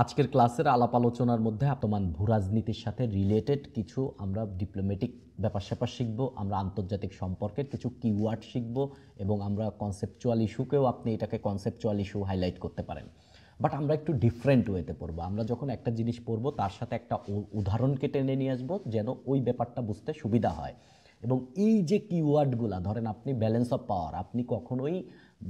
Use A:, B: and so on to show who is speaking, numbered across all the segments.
A: আজকের ক্লাসের আলাপ আলোচনার মধ্যে বর্তমান ভূরাজনীতির সাথে রিলেটেড কিছু আমরা ডিপ্লোম্যাটিক ব্যাপার-স্যাপার শিখব, আমরা আন্তর্জাতিক সম্পর্কের কিছু কিওয়ার্ড শিখব এবং আমরা কনসেপচুয়াল ইস্যুকেও আপনি এটাকে কনসেপচুয়াল ইস্যু হাইলাইট করতে পারেন। বাট আমরা একটু ডিফারেন্ট ওয়েতে পড়বো। আমরা যখন একটা জিনিস পড়বো তার সাথে একটা উদাহরণকে টেনে নিয়ে আসবো যেন ওই ব্যাপারটা বুঝতে সুবিধা হয়। এবং এই যে কিওয়ার্ডগুলা ধরেন আপনি ব্যালেন্স অফ পাওয়ার, আপনি কখনোই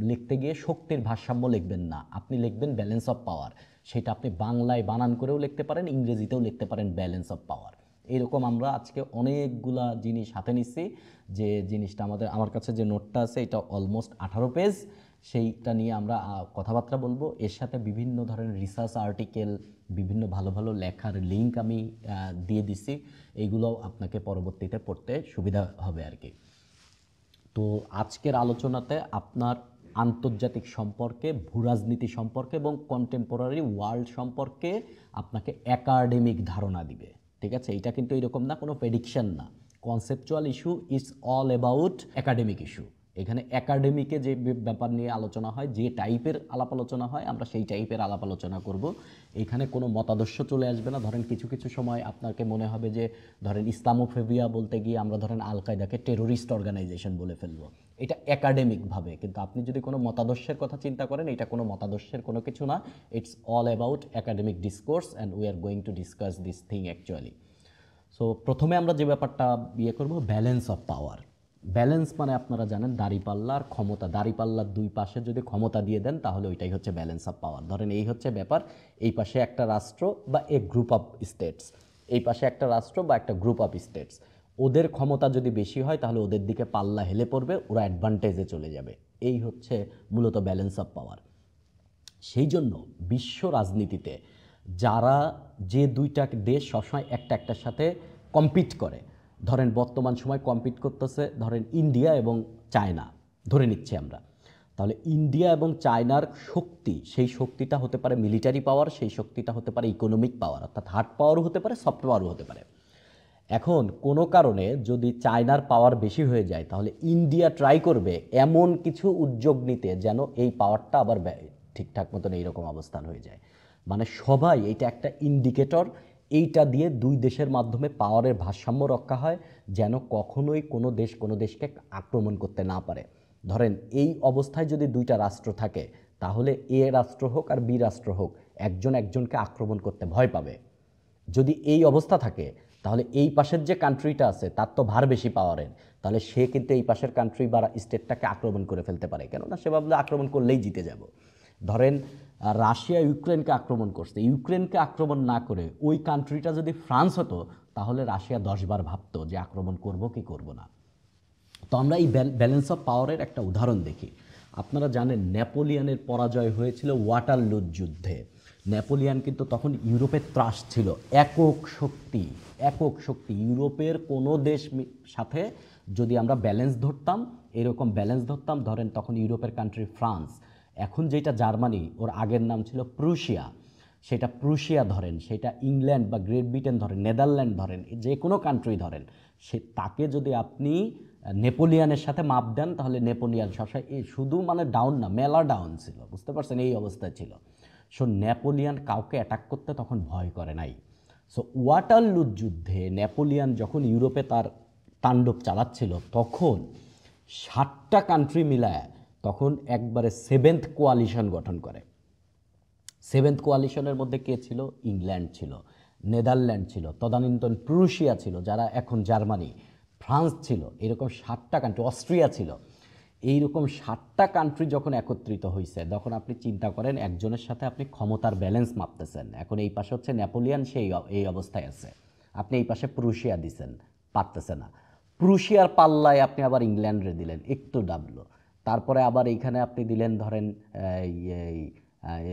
A: লিখতে গিয়ে শক্তির ভারসাম্য লিখবেন না, আপনি লিখবেন ব্যালেন্স অফ পাওয়ার। সেটা আপনি বাংলায় বানান করেও লিখতে পারেন, ইংরেজিতেও লিখতে পারেন ব্যালেন্স অফ পাওয়ার। এইরকম আমরা আজকে অনেকগুলা জিনিস হাতে নিচ্ছি। যে জিনিসটা আমার কাছে যে নোটটা আছে এটা অলমোস্ট 18 পেজ, সেইটা নিয়ে আমরা কথাবার্তা বলবো। এর সাথে বিভিন্ন ধরনের রিসার্চ আর্টিকেল, বিভিন্ন ভালো ভালো লেখার লিঙ্ক আমি দিয়ে দিছি। এইগুলোও আপনাকে পরবর্তীতে পড়তে সুবিধা হবে আর কি। তো আজকের আলোচনাতে আপনার আন্তর্জাতিক সম্পর্কে, ভূরাজনীতি সম্পর্কে এবং কন্টেম্পোরারি ওয়ার্ল্ড সম্পর্কে আপনাকে একাডেমিক ধারণা দিবে। ঠিক আছে, এটা কিন্তু এরকম না, কোনো প্রেডিকশন না। Conceptual issue is all about academic issue. এখানে একাডেমিকে যে ব্যাপার নিয়ে আলোচনা হয়, যে টাইপের আলাপ আলোচনা হয়, আমরা সেই টাইপের আলাপ আলোচনা করব। এখানে কোনো মতাদর্শ চলে আসবে না। ধরেন কিছু কিছু সময় আপনাকে মনে হবে যে ধরেন ইসলামোফোবিয়া বলতে গিয়ে আমরা ধরেন আল কায়দাকে টেরোরিস্ট অর্গানাইজেশন বলে ফেলবো, এটা একাডেমিকভাবে। কিন্তু আপনি যদি কোনো মতাদর্শের কথা চিন্তা করেন, এটা কোনো মতাদর্শের কোনো কিছু না। It's all about academic discourse and we are going to discuss this thing actually. So প্রথমে আমরা যে ব্যাপারটা করব, ব্যালেন্স অফ পাওয়ার। ব্যালেন্স মানে আপনারা জানেন দাঁড়িপাল্লার ক্ষমতা, দাঁড়িপাল্লার দুই পাশে যদি ক্ষমতা দিয়ে দেন তাহলে ওইটাই হচ্ছে ব্যালেন্স অফ পাওয়ার। ধরেন এই হচ্ছে ব্যাপার, এই পাশে একটা রাষ্ট্র বা এ গ্রুপ অফ স্টেটস, এই পাশে একটা রাষ্ট্র বা একটা গ্রুপ অফ স্টেটস, ওদের ক্ষমতা যদি বেশি হয় তাহলে ওদের দিকে পাল্লা হেলে পড়বে, ওরা অ্যাডভান্টেজে চলে যাবে। এই হচ্ছে মূলত ব্যালেন্স অফ পাওয়ার। সেই জন্য বিশ্ব রাজনীতিতে যারা যে দুইটা দেশ সবসময় একটা একটার সাথে কম্পিট করে, ধরেন বর্তমান সময় কম্পিট করতেছে ধরেন ইন্ডিয়া এবং চায়না ধরে নিচ্ছি আমরা, তাহলে ইন্ডিয়া এবং চায়নার শক্তি, সেই শক্তিটা হতে পারে মিলিটারি পাওয়ার, সেই শক্তিটা হতে পারে ইকোনমিক পাওয়ার, অর্থাৎ হার্ড পাওয়ারও হতে পারে, সফট পাওয়ারও হতে পারে। এখন কোনো কারণে যদি চায়নার পাওয়ার বেশি হয়ে যায় তাহলে ইন্ডিয়া ট্রাই করবে এমন কিছু উদ্যোগ নিতে যেন এই পাওয়ারটা আবার ঠিকঠাক মতন এইরকম অবস্থান হয়ে যায়। মানে সবাই, এটা একটা ইন্ডিকেটর, এইটা দিয়ে দুই দেশের মাধ্যমে পাওয়ারের ভারসাম্য রক্ষা হয় যেন কখনোই কোনো দেশ কোনো দেশকে আক্রমণ করতে না পারে। ধরেন এই অবস্থায় যদি দুইটা রাষ্ট্র থাকে তাহলে এ রাষ্ট্র হোক আর বি রাষ্ট্র হোক, একজন একজনকে আক্রমণ করতে ভয় পাবে। যদি এই অবস্থা থাকে তাহলে এই পাশের যে কান্ট্রিটা আছে তার তো ভার বেশি পাওয়ারের, তাহলে সে কিন্তু এই পাশের কান্ট্রি বা স্টেটটাকে আক্রমণ করে ফেলতে পারে, কেননা সে ভাবলে আক্রমণ করলেই জিতে যাব। ধরেন রাশিয়া ইউক্রেনকে আক্রমণ করছে, ইউক্রেনকে আক্রমণ না করে ওই কান্ট্রিটা যদি ফ্রান্স হতো তাহলে রাশিয়া 10 বার ভাবতো যে আক্রমণ করব কি করব না। তো আমরা এই ব্যালেন্স অফ পাওয়ারের একটা উদাহরণ দেখি। আপনারা জানেন নেপোলিয়নের পরাজয় হয়েছিল ওয়াটারলু যুদ্ধে। নেপোলিয়ন কিন্তু তখন ইউরোপের ত্রাস ছিল, একক শক্তি, একক শক্তি। ইউরোপের কোনো দেশ সাথে যদি আমরা ব্যালেন্স ধরতাম, এরকম ব্যালেন্স ধরতাম, ধরেন তখন ইউরোপের কান্ট্রি ফ্রান্স, এখন যেটা জার্মানি, ওর আগের নাম ছিল প্রুশিয়া, সেটা প্রুশিয়া ধরেন, সেটা ইংল্যান্ড বা গ্রেট ব্রিটেন ধরেন, নেদারল্যান্ড ধরেন, যে কোনো কান্ট্রি ধরেন, সে তাকে যদি আপনি নেপোলিয়নের সাথে মাপ দেন তাহলে নেপোলিয়ন সবসময় শুধু মানে ডাউন না, মেলা ডাউন ছিল, বুঝতে পারছেন, এই অবস্থায় ছিল। সো নেপোলিয়ন কাউকে অ্যাটাক করতে তখন ভয় করে নাই। সো ওয়াটারলু যুদ্ধে নেপোলিয়ন যখন ইউরোপে তার তাণ্ডব চালাচ্ছিল তখন 7টা কান্ট্রি মিলায় তখন একবারে 7th কোয়ালিশন গঠন করে। 7th কোয়ালিশনের মধ্যে কে ছিল? ইংল্যান্ড ছিল, নেদারল্যান্ড ছিল, তদানীন্তন প্রুশিয়া ছিল যারা এখন জার্মানি, ফ্রান্স ছিল, এরকম 7টা কান্ট্রি, অস্ট্রিয়া ছিল। এইরকম 7টা কান্ট্রি যখন একত্রিত হয়েছে তখন আপনি চিন্তা করেন একজনের সাথে আপনি ক্ষমতার ব্যালেন্স মাপতেছেন। এখন এই পাশে হচ্ছে নেপোলিয়ন, সেই এই অবস্থায় আছে, আপনি এই পাশে প্রুশিয়া দিছেন, পারতেছে না। প্রুশিয়ার পাল্লায় আপনি আবার ইংল্যান্ডে দিলেন, একটু ডাবলো, তারপরে আবার এইখানে আপনি দিলেন ধরেন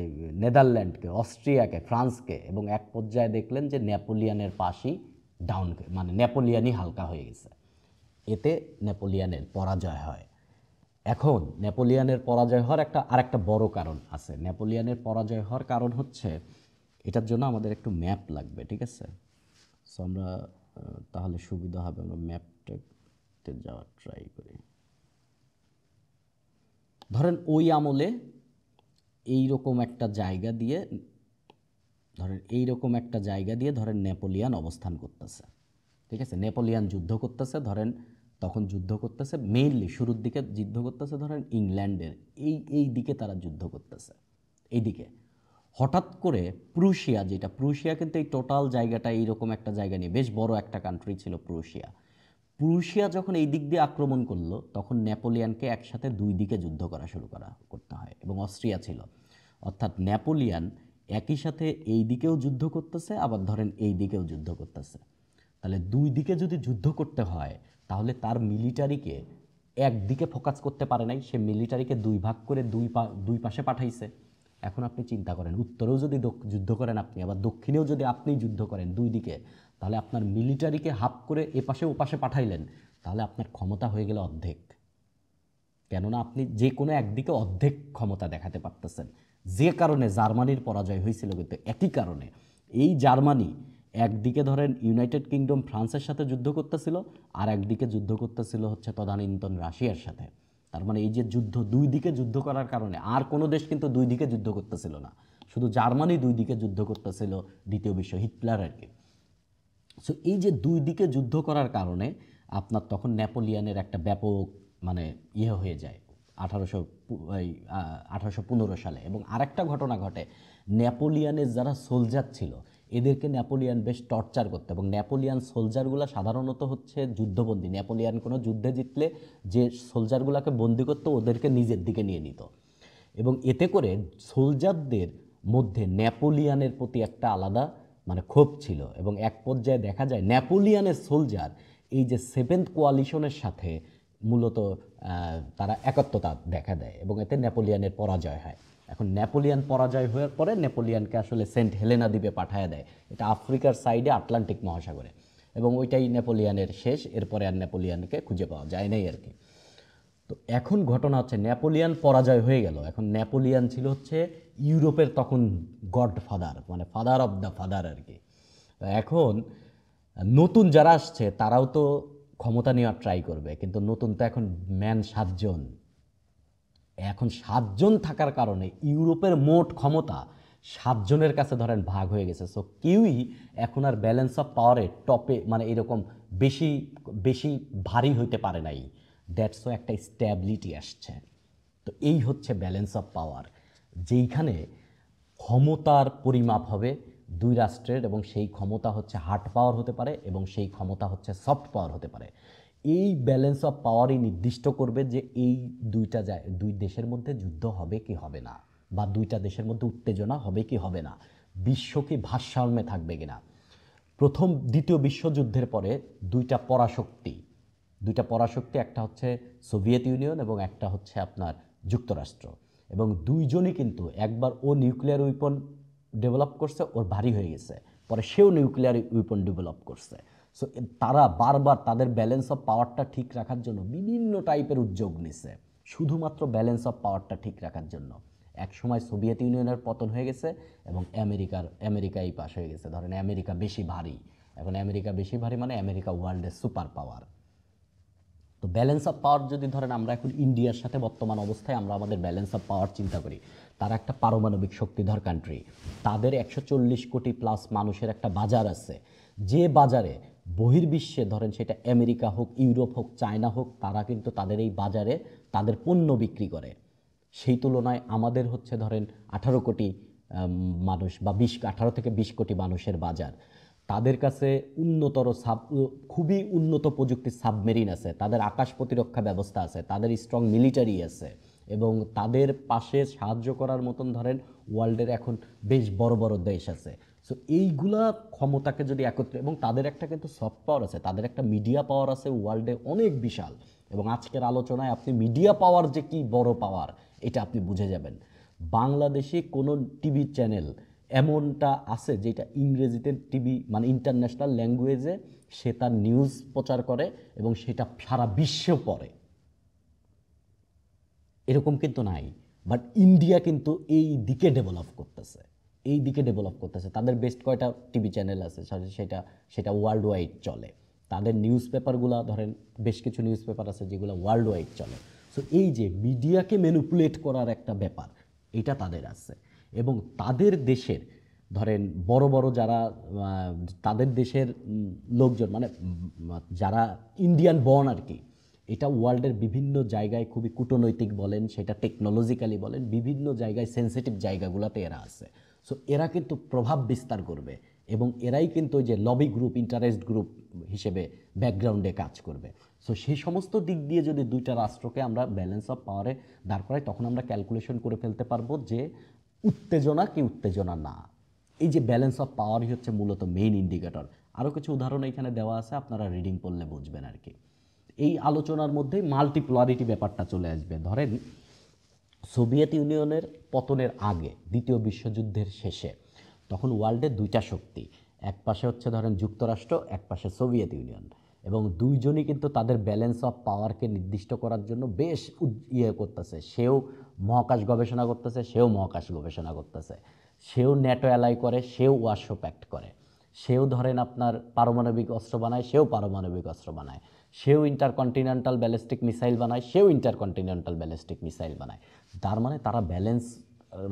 A: এই নেদারল্যান্ডকে, অস্ট্রিয়াকে, ফ্রান্সকে, এবং এক পর্যায়ে দেখলেন যে নেপোলিয়নের পাশই ডাউন, মানে নেপোলিয়নই হালকা হয়ে গেছে। এতে নেপোলিয়নের পরাজয় হয়। এখন নেপোলিয়নের পরাজয় হওয়ার আরেকটা বড় কারণ আছে। নেপোলিয়নের পরাজয় হওয়ার কারণ হচ্ছে, এটার জন্য আমাদের একটু ম্যাপ লাগবে, ঠিক আছে? সো আমরা তাহলে সুবিধা হবে, আমরা ম্যাপটাতে যাওয়ার ট্রাই করি। ধরেন ওই আমলে এইরকম একটা জায়গা দিয়ে ধরেন এইরকম একটা জায়গা দিয়ে ধরেন নেপোলিয়ান অবস্থান করতেছে, ঠিক আছে, নেপোলিয়ান যুদ্ধ করতেছে, ধরেন তখন যুদ্ধ করতেছে মেইনলি শুরুর দিকে যুদ্ধ করতেছে ধরেন ইংল্যান্ডের এই দিকে তারা যুদ্ধ করতেছে, এইদিকে হঠাৎ করে প্রুশিয়া, যেটা প্রুশিয়া কিন্তু এই টোটাল জায়গাটা এইরকম একটা জায়গা নিয়ে বেশ বড় একটা কান্ট্রি ছিল প্রুশিয়া। প্রুশিয়া যখন এই দিক দিয়ে আক্রমণ করলো তখন নেপোলিয়ানকে একসাথে দুই দিকে যুদ্ধ করতে হয়, এবং অস্ট্রিয়া ছিল, অর্থাৎ নেপোলিয়ান একই সাথে এই দিকেও যুদ্ধ করতেছে আবার ধরেন এই দিকেও যুদ্ধ করতেছে। তাহলে দুই দিকে যদি যুদ্ধ করতে হয় তাহলে তার মিলিটারিকে একদিকে ফোকাস করতে পারে নাই, সে মিলিটারিকে দুই ভাগ করে দুই পাশে পাঠাইছে। এখন আপনি চিন্তা করেন, উত্তরেও যদি যুদ্ধ করেন আপনি, আবার দক্ষিণেও যদি আপনি যুদ্ধ করেন দুই দিকে, তাহলে আপনার মিলিটারিকে হাফ করে এপাশে ওপাশে পাঠাইলেন, তাহলে আপনার ক্ষমতা হয়ে গেল অর্ধেক। কেননা আপনি যে কোনো একদিকে অর্ধেক ক্ষমতা দেখাতে পারতেছেন, যে কারণে জার্মানির পরাজয় হয়েছিল কিন্তু একই কারণে। এই জার্মানি একদিকে ধরেন ইউনাইটেড কিংডম ফ্রান্সের সাথে যুদ্ধ করতেছিল, আর একদিকে যুদ্ধ করতেছিল হচ্ছে তদানীন্তন রাশিয়ার সাথে। তার মানে এই যে যুদ্ধ, দুই দিকে যুদ্ধ করার কারণে আর কোনো দেশ কিন্তু দুই দিকে যুদ্ধ করতেছিল না, শুধু জার্মানি দুই দিকে যুদ্ধ করতেছিল, দ্বিতীয় বিশ্ব হিটলার আর কি। সো এই যে দুই দিকে যুদ্ধ করার কারণে আপনার তখন নেপোলিয়ানের একটা ব্যাপক মানে হয়ে যায় 1815 সালে। এবং আরেকটা ঘটনা ঘটে, নেপোলিয়ানের যারা সোলজার ছিল এদেরকে নেপোলিয়ান বেশ টর্চার করতো, এবং নেপোলিয়ান সোলজারগুলো সাধারণত হচ্ছে যুদ্ধবন্দী। নেপোলিয়ান কোনো যুদ্ধে জিতলে যে সোলজারগুলোকে বন্দি করতো ওদেরকে নিজের দিকে নিয়ে নিত, এবং এতে করে সোলজারদের মধ্যে নেপোলিয়ানের প্রতি একটা আলাদা মানে ক্ষোভ ছিল। এবং এক পর্যায়ে দেখা যায় নেপোলিয়ানের সোলজার এই যে সেভেন্থ কোয়ালিশনের সাথে মূলত তারা একত্রতা দেখা দেয়, এবং এতে নেপোলিয়ানের পরাজয় হয়। এখন নেপোলিয়ান পরাজয় হওয়ার পরে নেপোলিয়ানকে আসলে সেন্ট হেলেনা দ্বীপে পাঠায় দেয়, এটা আফ্রিকার সাইডে আটলান্টিক মহাসাগরে, এবং ওইটাই নেপোলিয়ানের শেষ। এরপরে আর নেপোলিয়ানকে খুঁজে পাওয়া যায় নাই আর কি। তো এখন ঘটনা হচ্ছে নেপোলিয়ান পরাজয় হয়ে গেল, এখন নেপোলিয়ান ছিল হচ্ছে ইউরোপের তখন গডফাদার, মানে ফাদার অফ দ্য ফাদার আর কি। এখন নতুন যারা আসছে তারাও তো ক্ষমতা নেওয়ার ট্রাই করবে, কিন্তু নতুন তো এখন ম্যান 7 জন, এখন 7 জন থাকার কারণে ইউরোপের মোট ক্ষমতা 7 জনের কাছে ধরেন ভাগ হয়ে গেছে। সো কেউই এখন আর ব্যালেন্স অফ পাওয়ারে টপে মানে এরকম বেশি বেশি ভারী হইতে পারে নাই, দ্যাটসও একটা স্ট্যাবিলিটি আসছে। তো এই হচ্ছে ব্যালেন্স অফ পাওয়ার, যেইখানে ক্ষমতার পরিমাপ হবে দুই রাষ্ট্রের, এবং সেই ক্ষমতা হচ্ছে হার্ড পাওয়ার হতে পারে এবং সেই ক্ষমতা হচ্ছে সফট পাওয়ার হতে পারে। এই ব্যালেন্স অফ পাওয়ারই নির্দিষ্ট করবে যে এই দুই দেশের মধ্যে যুদ্ধ হবে কি হবে না, বা দুইটা দেশের মধ্যে উত্তেজনা হবে কি হবে না, বিশ্ব কি ভারসাম্যে থাকবে কিনা। দ্বিতীয় বিশ্বযুদ্ধের পরে দুইটা পরাশক্তি একটা হচ্ছে সোভিয়েত ইউনিয়ন এবং একটা হচ্ছে আপনার যুক্তরাষ্ট্র, এবং দুইজনই কিন্তু একবার ও নিউক্লিয়ার উইপন ডেভেলপ করছে, ওর ভারী হয়ে গেছে, পরে সেও নিউক্লিয়ার উইপন ডেভেলপ করছে। সো তারা বারবার তাদের ব্যালেন্স অফ পাওয়ারটা ঠিক রাখার জন্য বিভিন্ন টাইপের উদ্যোগ নিছে, শুধুমাত্র ব্যালেন্স অফ পাওয়ারটা ঠিক রাখার জন্য। এক সময় সোভিয়েত ইউনিয়নের পতন হয়ে গেছে এবং আমেরিকা এই পাশ হয়ে গেছে, ধরেন আমেরিকা বেশি ভারী, এখন আমেরিকা বেশি ভারী মানে আমেরিকা ওয়ার্ল্ডের সুপার পাওয়ার। তো ব্যালেন্স অফ পাওয়ার যদি ধরেন আমরা এখন ইন্ডিয়ার সাথে বর্তমান অবস্থায় আমরা আমাদের ব্যালেন্স অফ পাওয়ার চিন্তা করি, তারা একটা পারমাণবিক শক্তিধর কান্ট্রি, তাদের 140 কোটি প্লাস মানুষের একটা বাজার আছে, যে বাজারে বহির্বিশ্বে ধরেন সেটা আমেরিকা হোক, ইউরোপ হোক, চায়না হোক, তারা কিন্তু তাদের এই বাজারে তাদের পণ্য বিক্রি করে। সেই তুলনায় আমাদের হচ্ছে ধরেন 18 কোটি মানুষ বা 18 থেকে 20 কোটি মানুষের বাজার, তাদের কাছে খুবই উন্নত প্রযুক্তির সাবমেরিন আছে, তাদের আকাশ প্রতিরক্ষা ব্যবস্থা আছে, তাদের স্ট্রং মিলিটারি আছে, এবং তাদের পাশে সাহায্য করার মতন ধরেন ওয়ার্ল্ডের এখন বেশ বড় বড় দেশ আছে। সো এইগুলা ক্ষমতাকে যদি একত্রে, এবং তাদের একটা কিন্তু সফট পাওয়ার আছে, তাদের একটা মিডিয়া পাওয়ার আছে ওয়ার্ল্ডে অনেক বিশাল, এবং আজকের আলোচনায় আপনি মিডিয়া পাওয়ার যে কি বড় পাওয়ার এটা আপনি বুঝে যাবেন। বাংলাদেশে কোনো টিভি চ্যানেল এমনটা আছে যেটা ইংরেজিতে টিভি মানে ইন্টারন্যাশনাল ল্যাঙ্গুয়েজে সে তার নিউজ প্রচার করে এবং সেটা সারা বিশ্ব পড়ে, এরকম কিন্তু নাই। বাট ইন্ডিয়া কিন্তু এই দিকে ডেভেলপ করতেছে, তাদের বেস্ট কয়টা টিভি চ্যানেল আছে সেটা ওয়ার্ল্ড ওয়াইড চলে, তাদের নিউজ পেপারগুলো ধরেন বেশ কিছু নিউজ পেপার আছে যেগুলো ওয়ার্ল্ড ওয়াইড চলে। সো এই যে মিডিয়াকে ম্যানিপুলেট করার একটা ব্যাপার এটা তাদের আছে, এবং তাদের দেশের ধরেন বড় বড় যারা তাদের দেশের লোকজন মানে যারা ইন্ডিয়ান বর্ন আর কি, এটা ওয়ার্ল্ডের বিভিন্ন জায়গায় খুবই কূটনৈতিক বলেন, সেটা টেকনোলজিক্যালি বলেন, বিভিন্ন জায়গায় সেন্সিটিভ জায়গাগুলোতে এরা আছে। সো এরা কিন্তু প্রভাব বিস্তার করবে এবং এরাই কিন্তু ওই যে লবি গ্রুপ, ইন্টারেস্ট গ্রুপ হিসেবে ব্যাকগ্রাউন্ডে কাজ করবে। সো সেই সমস্ত দিক দিয়ে যদি দুইটা রাষ্ট্রকে আমরা ব্যালেন্স অফ পাওয়ারে দাঁড় করাই, তখন আমরা ক্যালকুলেশন করে ফেলতে পারবো যে উত্তেজনা কি উত্তেজনা না। এই যে ব্যালেন্স অফ পাওয়ারই হচ্ছে মূলত মেইন ইন্ডিকেটর। আরও কিছু উদাহরণ এখানে দেওয়া আছে, আপনারা রিডিং পড়লে বুঝবেন আর কি। এই আলোচনার মধ্যে মাল্টিপোলারিটি ব্যাপারটা চলে আসবে। ধরেন সোভিয়েত ইউনিয়নের পতনের আগে, দ্বিতীয় বিশ্বযুদ্ধের শেষে, তখন ওয়ার্ল্ডের দুইটা শক্তি, এক পাশে হচ্ছে ধরেন যুক্তরাষ্ট্র, এক পাশে সোভিয়েত ইউনিয়ন, এবং দুইজনই কিন্তু তাদের ব্যালেন্স অফ পাওয়ারকে নির্দিষ্ট করার জন্য বেশ করতেছে। সেও মহাকাশ গবেষণা করতেছে, সেও মহাকাশ গবেষণা করতেছে, সেও ন্যাটো অ্যালাই করে, সেও ওয়ারশো প্যাক্ট করে, সেও ধরেন আপনার পারমাণবিক অস্ত্র বানায়, সেও পারমাণবিক অস্ত্র বানায়, সেও ইন্টারকন্টিনেন্টাল ব্যালিস্টিক মিসাইল বানায়, সেও ইন্টারকন্টিনেন্টাল ব্যালিস্টিক মিসাইল বানায়। তার মানে তারা ব্যালেন্স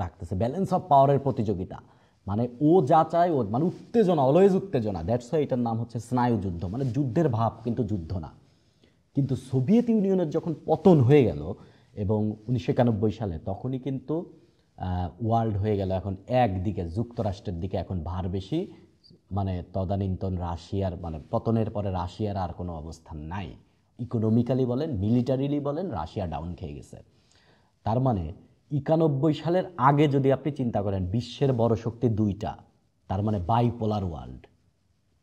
A: রাখতেছে, ব্যালেন্স অফ পাওয়ারের প্রতিযোগিতা। মানে ও যা চায় ও, মানে উত্তেজনা, অলওয়েজ উত্তেজনা। দ্যাটস ওয়াই এটার নাম হচ্ছে স্নায়ু যুদ্ধ, মানে যুদ্ধের ভাব কিন্তু যুদ্ধ না। কিন্তু সোভিয়েত ইউনিয়নের যখন পতন হয়ে গেল এবং 1991 সালে, তখনই কিন্তু ওয়ার্ল্ড হয়ে গেল এখন একদিকে, যুক্তরাষ্ট্রের দিকে এখন ভার বেশি। মানে তদানীন্তন রাশিয়ার, মানে পতনের পরে রাশিয়ার আর কোনো অবস্থান নাই। ইকোনমিক্যালি বলেন, মিলিটারিলি বলেন, রাশিয়া ডাউন খেয়ে গেছে। তার মানে 91 সালের আগে যদি আপনি চিন্তা করেন, বিশ্বের বড় শক্তি দুইটা, তার মানে বাইপোলার ওয়ার্ল্ড।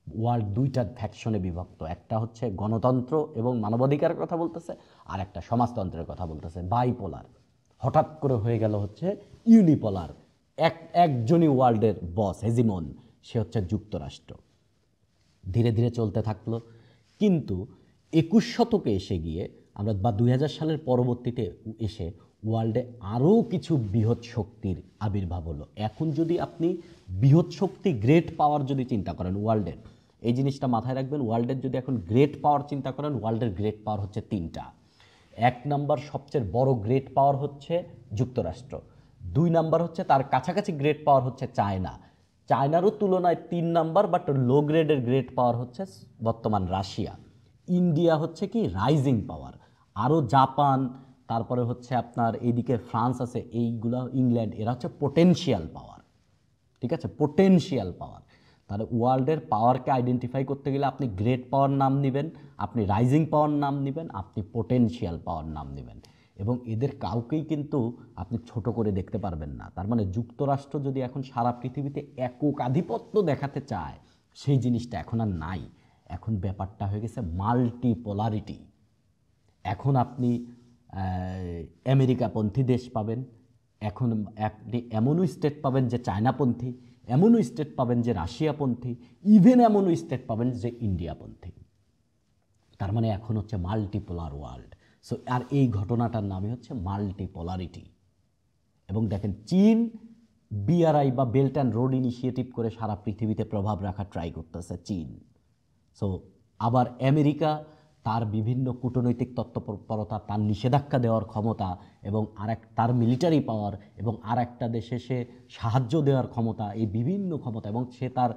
A: ওয়ার্ল্ড দুইটা ফ্যাকশনে বিভক্ত, একটা হচ্ছে গণতন্ত্র এবং মানবাধিকারের কথা বলতেছে, আর একটা সমাজতন্ত্রের কথা বলতেছে, বাইপোলার। হঠাৎ করে হয়ে গেল হচ্ছে ইউনিপোলার, একজনই ওয়ার্ল্ডের বস, হেজিমন, সে হচ্ছে যুক্তরাষ্ট্র। ধীরে ধীরে চলতে থাকলো, কিন্তু 21 শতকে এসে গিয়ে আমরা, বা 2000 সালের পরবর্তীতে এসে ওয়ার্ল্ডে আরও কিছু বৃহৎ শক্তির আবির্ভাব হলো। এখন যদি আপনি বৃহৎ শক্তি, গ্রেট পাওয়ার যদি চিন্তা করেন ওয়ার্ল্ডের, এই জিনিসটা মাথায় রাখবেন, ওয়ার্ল্ডের যদি এখন গ্রেট পাওয়ার চিন্তা করেন, ওয়ার্ল্ডের গ্রেট পাওয়ার হচ্ছে তিনটা। এক নাম্বার সবচেয়ে বড় গ্রেট পাওয়ার হচ্ছে যুক্তরাষ্ট্র, দুই নাম্বার হচ্ছে তার কাছাকাছি গ্রেট পাওয়ার হচ্ছে চায়না, চায়নারও তুলনায় 3 নাম্বার বাট লো গ্রেডের গ্রেট পাওয়ার হচ্ছে বর্তমান রাশিয়া, ইন্ডিয়া হচ্ছে কি রাইজিং পাওয়ার, আরও জাপান, তারপরে হচ্ছে আপনার এইদিকে ফ্রান্স আছে, এইগুলো ইংল্যান্ড, এরা হচ্ছে পোটেনশিয়াল পাওয়ার। ঠিক আছে, পোটেনশিয়াল পাওয়ার। তাহলে ওয়ার্ল্ডের পাওয়ারকে আইডেন্টিফাই করতে গেলে আপনি গ্রেট পাওয়ার নাম নেবেন, আপনি রাইজিং পাওয়ার নাম নেবেন, আপনি পোটেনশিয়াল পাওয়ার নাম নেবেন, এবং এদের কাউকেই কিন্তু আপনি ছোট করে দেখতে পারবেন না। তার মানে যুক্তরাষ্ট্র যদি এখন সারা পৃথিবীতে একক আধিপত্য দেখাতে চায়, সেই জিনিসটা এখন আর নাই। এখন ব্যাপারটা হয়ে গেছে মাল্টিপোলারিটি। এখন আপনি আমেরিকাপন্থী দেশ পাবেন, এখন আপনি এমনও স্টেট পাবেন যে চায়নাপন্থী, এমনও স্টেট পাবেন যে রাশিয়াপন্থী, ইভেন এমনও স্টেট পাবেন যে ইন্ডিয়াপন্থী। তার মানে এখন হচ্ছে মাল্টিপোলার ওয়ার্ল্ড। সো আর এই ঘটনাটার নামই হচ্ছে মাল্টিপোলারিটি। এবং দেখেন, চীন বিআরআই বা বেল্ট অ্যান্ড রোড ইনিশিয়েটিভ করে সারা পৃথিবীতে প্রভাব রাখার ট্রাই করতেছে চীন। সো আবার আমেরিকা তার বিভিন্ন কূটনৈতিক তৎপরতা, তার নিষেধাজ্ঞা দেওয়ার ক্ষমতা, এবং তার মিলিটারি পাওয়ার, এবং আর একটা দেশে সে সাহায্য দেওয়ার ক্ষমতা, এই বিভিন্ন ক্ষমতা, এবং সে তার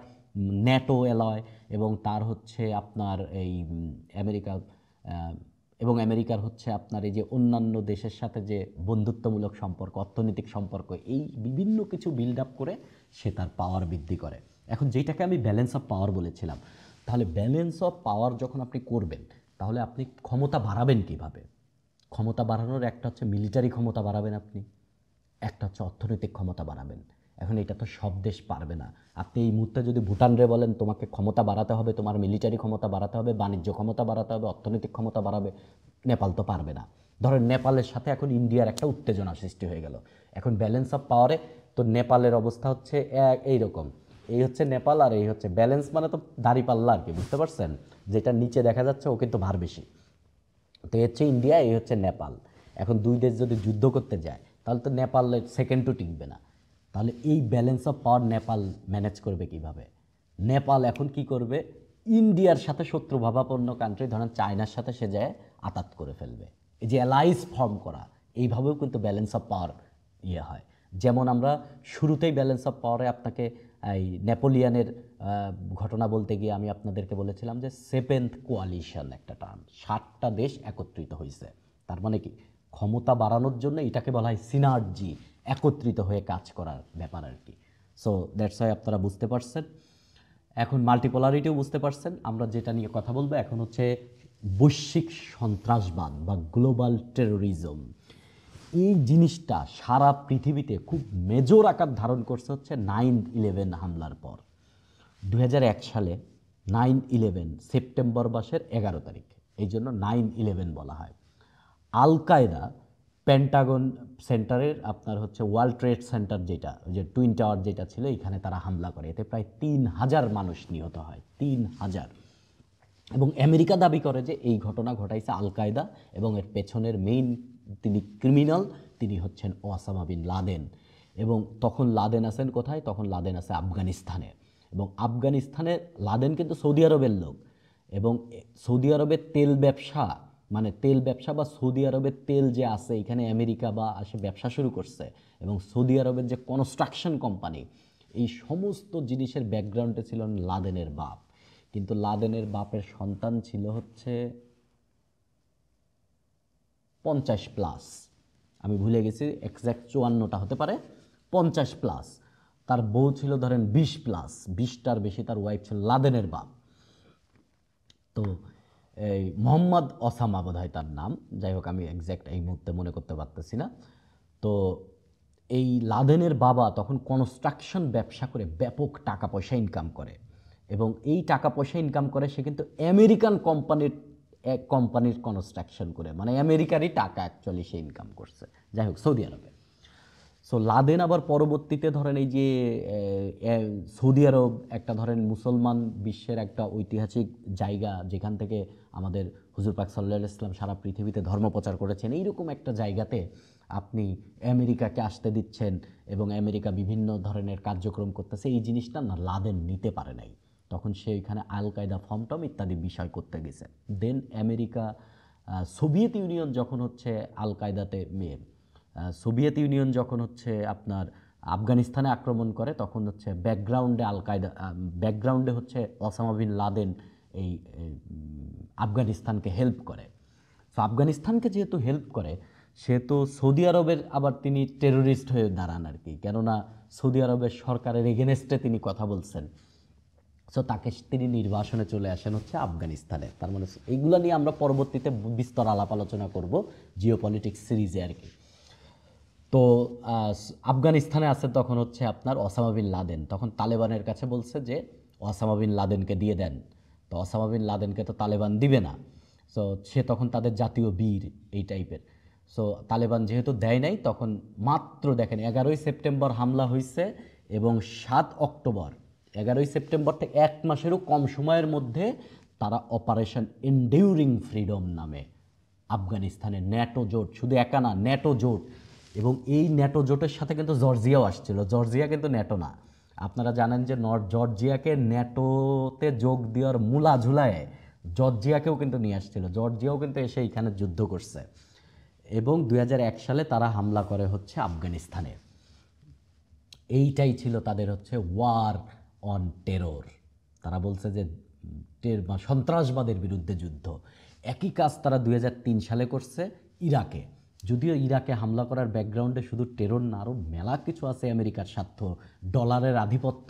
A: ন্যাটো এলয়, এবং তার হচ্ছে আপনার এই আমেরিকা এবং আমেরিকার হচ্ছে আপনার এই যে অন্যান্য দেশের সাথে যে বন্ধুত্বমূলক সম্পর্ক, অর্থনৈতিক সম্পর্ক, এই বিভিন্ন কিছু বিল্ড আপ করে সে তার পাওয়ার বৃদ্ধি করে। এখন যেটাকে আমি ব্যালেন্স অফ পাওয়ার বলেছিলাম, তাহলে ব্যালেন্স অফ পাওয়ার যখন আপনি করবেন, তাহলে আপনি ক্ষমতা বাড়াবেন কিভাবে? ক্ষমতা বাড়ানোর একটা হচ্ছে মিলিটারি ক্ষমতা বাড়াবেন আপনি, একটা হচ্ছে অর্থনৈতিক ক্ষমতা বাড়াবেন। এখন এটা তো সব দেশ পারবে না। আপনি এই মুহূর্তে যদি ভুটানরে বলেন তোমাকে ক্ষমতা বাড়াতে হবে, তোমার মিলিটারি ক্ষমতা বাড়াতে হবে, বাণিজ্য ক্ষমতা বাড়াতে হবে, অর্থনৈতিক ক্ষমতা বাড়াবে, নেপাল তো পারবে না। ধরেন নেপালের সাথে এখন ইন্ডিয়ার একটা উত্তেজনা সৃষ্টি হয়ে গেল, এখন ব্যালেন্স অফ পাওয়ারে তো নেপালের অবস্থা হচ্ছে এইরকম, এই হচ্ছে নেপাল আর এই হচ্ছে ব্যালেন্স, মানে তো দাঁড়িপাল্লা আর কি, বুঝতে পারছেন? যেটা নিচে দেখা যাচ্ছে ও কিন্তু ভার বেশি। তো এই হচ্ছে ইন্ডিয়া, এই হচ্ছে নেপাল। এখন দুই দেশ যদি যুদ্ধ করতে যায়, তাহলে তো নেপালের সেকেন্ডও টিকবে না। তাহলে এই balance of power Nepal manage করবে কিভাবে? নেপাল এখন কি করবে? ইন্ডিয়ার সাথে শত্রুভাবাপন্ন কান্ট্রি, ধরেন চায়নার সাথে সে যায় আতাত করে ফেলবে। এই যে অ্যালাইস ফর্ম করা, এইভাবেও কিন্তু ব্যালেন্স অফ পাওয়ার হয়। যেমন আমরা শুরুতেই ব্যালেন্স অফ পাওয়ারে আপনাকে এই নেপোলিয়ানের ঘটনা বলতে গিয়ে আমি আপনাদেরকে বলেছিলাম যে সেভেন্থ কোয়ালিশন একটা টার্ম, 7টা দেশ একত্রিত হয়েছে। তার মানে কি, ক্ষমতা বাড়ানোর জন্য এটাকে বলা হয় সিনার্জি, একত্রিত হয়ে কাজ করার ব্যাপার আর কি। সো দ্যাটস ওয়াই আপনারা বুঝতে পারছেন। এখন মাল্টিপোলারিটিও বুঝতে পারছেন। আমরা যেটা নিয়ে কথা বলবো এখন হচ্ছে বৈশ্বিক সন্ত্রাসবাদ বা গ্লোবাল টেরোরিজম। এই জিনিসটা সারা পৃথিবীতে খুব মেজর আকার ধারণ করছে হচ্ছে 9/11 হামলার পর। 2001 সালে 9/11 সেপ্টেম্বর মাসের 11 তারিখ, এই জন্য 9/11 বলা হয়। আল কায়দা পেন্টাগন সেন্টারের আপনার হচ্ছে ওয়ার্ল্ড ট্রেড সেন্টার, যেটা ওই যে টুইন টাওয়ার যেটা ছিল, এখানে তারা হামলা করে, এতে প্রায় 3,000 মানুষ নিহত হয়, 3,000। এবং আমেরিকা দাবি করে যে এই ঘটনা ঘটাইছে আল কায়দা এবং এর পেছনের মেইন তিনি ক্রিমিনাল, তিনি হচ্ছেন ওসামা বিন লাদেন। এবং তখন লাদেন আছেন কোথায়? তখন লাদেন আছে আফগানিস্তানে। এবং আফগানিস্তানে লাদেন কিন্তু সৌদি আরবের লোক। এবং সৌদি আরবের তেল ব্যবসা, মানে তেল ব্যবসা বা সৌদি আরবের তেল যে আছে এখানে আমেরিকা বা আসে ব্যবসা শুরু করছে। এবং সৌদি আরবের যে কনস্ট্রাকশন কোম্পানি, এই সমস্ত জিনিসের ব্যাকগ্রাউন্ডে ছিল লাদেনের বাপ। কিন্তু লাদেনের বাপের সন্তান ছিল হচ্ছে 50+, আমি ভুলে গেছি এক্স্যাক্ট 54টা হতে পারে, 50+। তার বউ ছিল ধরেন 20+, 20টার বেশি তার ওয়াইফ ছিল লাদেনের বাপ। তো এই মোহাম্মদ ওসামা বোধ হয় তার নাম, যাই হোক আমি এক্স্যাক্ট এই মুহূর্তে মনে করতে পারতেছি না। তো এই লাদেনের বাবা তখন কনস্ট্রাকশন ব্যবসা করে ব্যাপক টাকা পয়সা ইনকাম করে। এবং এই টাকা পয়সা ইনকাম করে সে কিন্তু আমেরিকান কোম্পানির কনস্ট্রাকশন করে, মানে আমেরিকারই টাকা অ্যাকচুয়ালি সে ইনকাম করছে, যাই হোক সৌদি আরবে। সো লাদেন আবার পরবর্তীতে ধরেন এই যে সৌদি আরব একটা ধরেন মুসলমান বিশ্বের একটা ঐতিহাসিক জায়গা, যেখান থেকে আমাদের হুজুর পাক সাল্লাল্লাহু আলাইহি ওয়াসাল্লাম সারা পৃথিবীতে ধর্ম প্রচার করেছেন, এইরকম একটা জায়গাতে আপনি আমেরিকাকে আসতে দিচ্ছেন এবং আমেরিকা বিভিন্ন ধরনের কার্যক্রম করতেছে, এই জিনিসটা না লাদেন নিতে পারে নাই। তখন সে ওইখানে আল কায়দা ফর্মটম ইত্যাদি বিষয় করতে গেছে। দেন আমেরিকা, সোভিয়েত ইউনিয়ন যখন হচ্ছে আল কায়দাতে সোভিয়েত ইউনিয়ন যখন হচ্ছে আপনার আফগানিস্তানে আক্রমণ করে, তখন হচ্ছে ব্যাকগ্রাউন্ডে আল কায়দা, ব্যাকগ্রাউন্ডে হচ্ছে ওসামা বিন লাদেন এই আফগানিস্তানকে হেল্প করে। সো আফগানিস্তানকে যেহেতু হেল্প করে, সেহেতু সৌদি আরবের আবার তিনি টেরোরিস্ট হয়ে দাঁড়ান আর কি, কেননা সৌদি আরবের সরকারের এগেনস্টে তিনি কথা বলছেন। সো তাকে তিনি নির্বাসনে চলে আসেন হচ্ছে আফগানিস্তানে। তার মানে এইগুলো নিয়ে আমরা পরবর্তীতে বিস্তর আলাপ আলোচনা করব জিওপলিটিক্স সিরিজে আর কি। তো আফগানিস্তানে আছে তখন হচ্ছে আপনার ওসামা বিন লাদেন, তখন তালেবানের কাছে বলছে যে ওসামা বিন লাদেনকে দিয়ে দেন। তো ওসামা বিন লাদেনকে তো তালেবান দিবে না। সো সে তখন তাদের জাতীয় বীর এই টাইপের। সো তালেবান যেহেতু দেয় নাই, তখন মাত্র দেখেন 11ই সেপ্টেম্বর হামলা হয়েছে এবং 7 অক্টোবর, 11ই সেপ্টেম্বর থেকে 1 মাসেরও কম সময়ের মধ্যে তারা অপারেশন এন্ডিউরিং ফ্রিডম নামে আফগানিস্তানের ন্যাটো জোট, শুধু একা না, ন্যাটো জোট, এবং এই ন্যাটো জোটের সাথে কিন্তু জর্জিয়াও আসছিল। জর্জিয়া কিন্তু ন্যাটো না। আপনারা জানেন যে জর্জিয়াকে ন্যাটোতে যোগ দেওয়ার মূলা ঝুলায় জর্জিয়াকেও কিন্তু নিয়ে আসছিল, জর্জিয়াও কিন্তু এসে এইখানে যুদ্ধ করছে। এবং 2001 সালে তারা হামলা করে হচ্ছে আফগানিস্তানে। এইটাই ছিল তাদের হচ্ছে ওয়ার অন টেরর। তারা বলছে যে সন্ত্রাসবাদের বিরুদ্ধে যুদ্ধ। একই কাজ তারা 2003 সালে করছে ইরাকে। যদিও ইরাকে হামলা করার ব্যাকগ্রাউন্ডে শুধু টেরর না, আরও মেলা কিছু আছে, আমেরিকার স্বার্থ, ডলারের আধিপত্য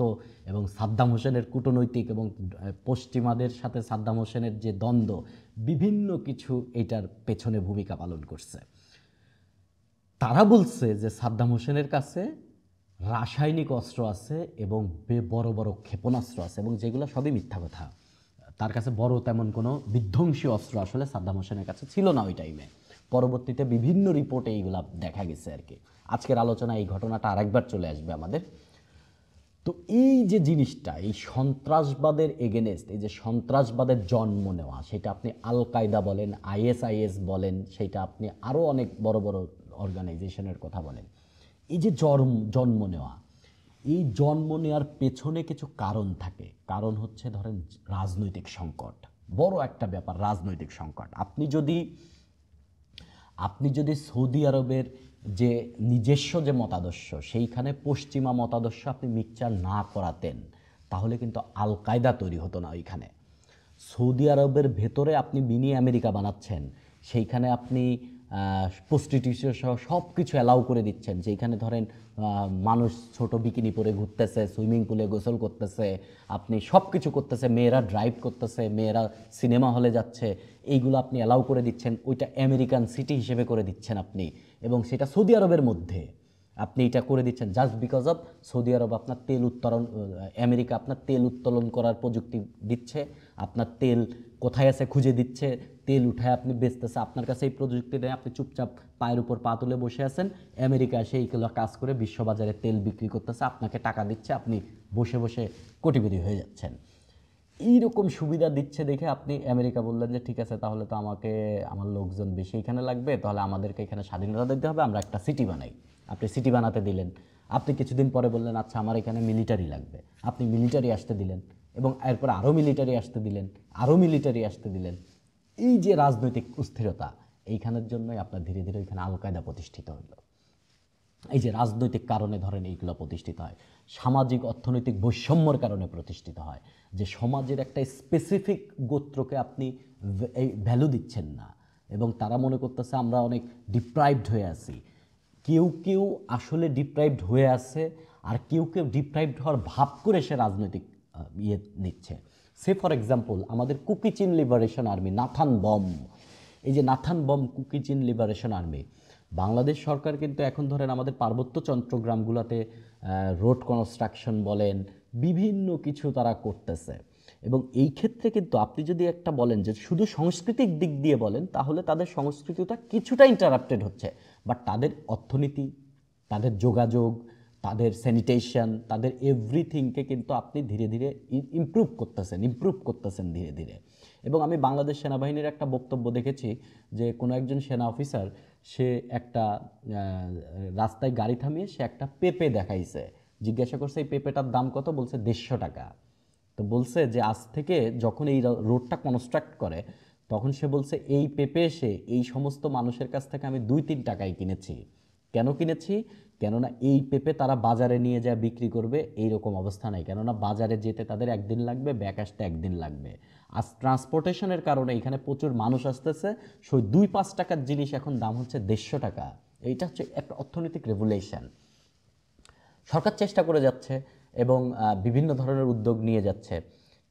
A: এবং সাদ্দাম হোসেনের কূটনৈতিক এবং পশ্চিমাদের সাথে সাদ্দাম হোসেনের যে দ্বন্দ্ব, বিভিন্ন কিছু এটার পেছনে ভূমিকা পালন করছে। তারা বলছে যে সাদ্দাম হোসেনের কাছে রাসায়নিক অস্ত্র আছে এবং বড় বড় ক্ষেপণাস্ত্র আছে, এবং যেগুলো সবই মিথ্যা কথা। তার কাছে বড় তেমন কোনো বিধ্বংসী অস্ত্র আসলে সাদ্দাম হোসেনের কাছে ছিল না ওই টাইমে। পরবর্তীতে বিভিন্ন রিপোর্টে এইগুলা দেখা গেছে আর কি। আজকের আলোচনা এই ঘটনাটা আরেকবার চলে আসবে আমাদের। তো এই যে জিনিসটা, এই সন্ত্রাসবাদের এগেনেস্ট, এই যে সন্ত্রাসবাদের জন্ম নেওয়া, সেটা আপনি আল কায়দা বলেন, ISIS বলেন, সেটা আপনি আরও অনেক বড় বড় অর্গানাইজেশনের কথা বলেন, এই যে জন্ম নেওয়া, এই জন্ম নেওয়ার পেছনে কিছু কারণ থাকে। কারণ হচ্ছে ধরেন রাজনৈতিক সংকট, বড় একটা ব্যাপার রাজনৈতিক সংকট। আপনি যদি সৌদি আরবের যে নিজস্ব যে মতাদর্শ সেইখানে পশ্চিমা মতাদর্শ আপনি মিক্সচার না করাতেন তাহলে কিন্তু আল কায়দা তৈরি হতো না ওইখানে। সৌদি আরবের ভেতরে আপনি মিনি আমেরিকা বানাচ্ছেন, সেইখানে আপনি প্রস্টিটিউশন সহ সব কিছু অ্যালাউ করে দিচ্ছেন, যেখানে ধরেন মানুষ ছোট বিকিনি পরে ঘুরতেছে, সুইমিং পুলে গোসল করতেছে, আপনি সব কিছু করতেছে, মেয়েরা ড্রাইভ করতেছে, মেয়েরা সিনেমা হলে যাচ্ছে, এইগুলো আপনি অ্যালাউ করে দিচ্ছেন, ওইটা আমেরিকান সিটি হিসেবে করে দিচ্ছেন আপনি, এবং সেটা সৌদি আরবের মধ্যে আপনি এটা করে দিচ্ছেন জাস্ট বিকজ অফ সৌদি আরব আপনার তেল উত্তোলন, আমেরিকা আপনার তেল উত্তোলন করার প্রযুক্তি দিচ্ছে, আপনার তেল কোথায় আছে খুঁজে দিচ্ছে, তেল উঠায় আপনি বেচতেছে, আপনার কাছে এই প্রযুক্তি নেই, আপনি চুপচাপ পায়ের উপর পা তুলে বসে আছেন, আমেরিকা সেইগুলো কাজ করে বিশ্ববাজারে তেল বিক্রি করতেছে, আপনাকে টাকা দিচ্ছে, আপনি বসে বসে কোটিপতি হয়ে যাচ্ছেন। এইরকম সুবিধা দিচ্ছে দেখে আপনি আমেরিকা বললেন যে ঠিক আছে, তাহলে তো আমাকে আমার লোকজন বেশি এখানে লাগবে, তাহলে আমাদেরকে এখানে স্বাধীনতা দিতে হবে, আমরা একটা সিটি বানাই। আপনি সিটি বানাতে দিলেন, আপনি কিছুদিন পরে বললেন আচ্ছা আমার এখানে মিলিটারি লাগবে, আপনি মিলিটারি আসতে দিলেন, এবং এরপর আরও মিলিটারি আসতে দিলেন, আরও মিলিটারি আসতে দিলেন। এই যে রাজনৈতিক অস্থিরতা, এইখানের জন্যই আপনার ধীরে ধীরে ওইখানে আল কায়দা প্রতিষ্ঠিত হলো। এই যে রাজনৈতিক কারণে ধরেন এইগুলো প্রতিষ্ঠিত হয়, সামাজিক অর্থনৈতিক বৈষম্যর কারণে প্রতিষ্ঠিত হয়, যে সমাজের একটা স্পেসিফিক গোত্রকে আপনি এই ভ্যালু দিচ্ছেন না, এবং তারা মনে করতেছে আমরা অনেক ডিপ্রাইভড হয়ে আছি। কেউ কেউ আসলে ডিপ্রাইভড হয়ে আছে, আর কেউ কেউ ডিপ্রাইভড হওয়ার ভাব করে সে রাজনৈতিক ইয়ে নিচ্ছে। সে ফর এক্সাম্পল আমাদের কুকি চিন লিবারেশন আর্মি, নাথান বম, এই যে নাথান বম কুকি চিন লিবারেশন আর্মি, বাংলাদেশ সরকার কিন্তু এখন ধরেন আমাদের পার্বত্য চট্টগ্রামগুলোতে রোড কনস্ট্রাকশন বলেন, বিভিন্ন কিছু তারা করতেছে, এবং এই ক্ষেত্রে কিন্তু আপনি যদি একটা বলেন যে শুধু সাংস্কৃতিক দিক দিয়ে বলেন, তাহলে তাদের সংস্কৃতিটা কিছুটা ইন্টারাপ্টেড হচ্ছে, বাট তাদের অর্থনীতি, তাদের যোগাযোগ, তাদের স্যানিটেশন, তাদের এভরিথিংকে কিন্তু আপনি ধীরে ধীরে ইমপ্রুভ করতেছেন ধীরে ধীরে। এবং আমি বাংলাদেশ সেনাবাহিনীর একটা বক্তব্য দেখেছি যে কোনো একজন সেনা অফিসার, সে একটা রাস্তায় গাড়ি থামিয়ে সে একটা পেঁপে দেখাইছে, জিজ্ঞাসা করছে এই পেঁপেটার দাম কত, বলছে 150 টাকা। তো বলছে যে আজ থেকে যখন এই রোডটা কনস্ট্রাক্ট করে, তখন সে বলছে এই পেঁপে এসে এই সমস্ত মানুষের কাছ থেকে আমি 2-3 টাকায় কিনেছি। কেন কিনেছি? কেননা এই পেঁপে তারা বাজারে নিয়ে যায় বিক্রি করবে, এইরকম অবস্থা নাই, কেননা বাজারে যেতে তাদের একদিন লাগবে, ব্যাক আসতে একদিন লাগবে। আজ ট্রান্সপোর্টেশনের কারণে এখানে প্রচুর মানুষ আসতেছে, সেই 2-5 টাকার জিনিস এখন দাম হচ্ছে 150 টাকা। এইটা হচ্ছে একটা অর্থনৈতিক রেভুলেশন। সরকার চেষ্টা করে যাচ্ছে এবং বিভিন্ন ধরনের উদ্যোগ নিয়ে যাচ্ছে,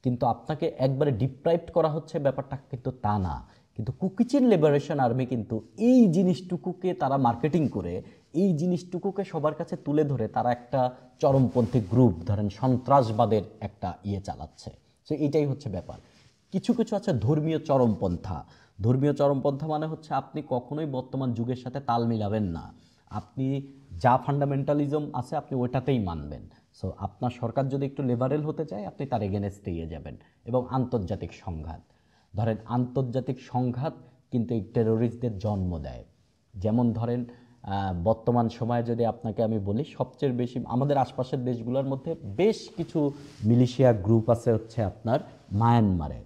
A: কিন্তু আপনাকে একবারে ডিপ্রাইভড করা হচ্ছে ব্যাপারটা কিন্তু তা না। কিন্তু কুকিচিন লিবারেশন আর্মি কিন্তু এই জিনিসটুকুকে তারা মার্কেটিং করে, এই জিনিসটুকুকে সবার কাছে তুলে ধরে তারা একটা চরমপন্থী গ্রুপ, ধরেন সন্ত্রাসবাদের একটা ইয়ে চালাচ্ছে। সো এইটাই হচ্ছে ব্যাপার। কিছু কিছু আছে ধর্মীয় চরমপন্থা। ধর্মীয় চরমপন্থা মানে হচ্ছে আপনি কখনোই বর্তমান যুগের সাথে তাল মিলাবেন না, আপনি যা ফান্ডামেন্টালিজম আছে আপনি ওইটাতেই মানবেন। সো আপনার সরকার যদি একটু লিবারেল হতে চায়, আপনি তার এগেনস্টে গিয়ে যাবেন। এবং আন্তর্জাতিক সংঘাত, ধরেন আন্তর্জাতিক সংঘাত কিন্তু এই টেরোরিস্টদের জন্ম দেয়। যেমন ধরেন বর্তমান সময়ে যদি আপনাকে আমি বলি, সবচেয়ে বেশি আমাদের আশপাশের দেশগুলোর মধ্যে বেশ কিছু মিলিশিয়া গ্রুপ আছে হচ্ছে আপনার মায়ানমারে।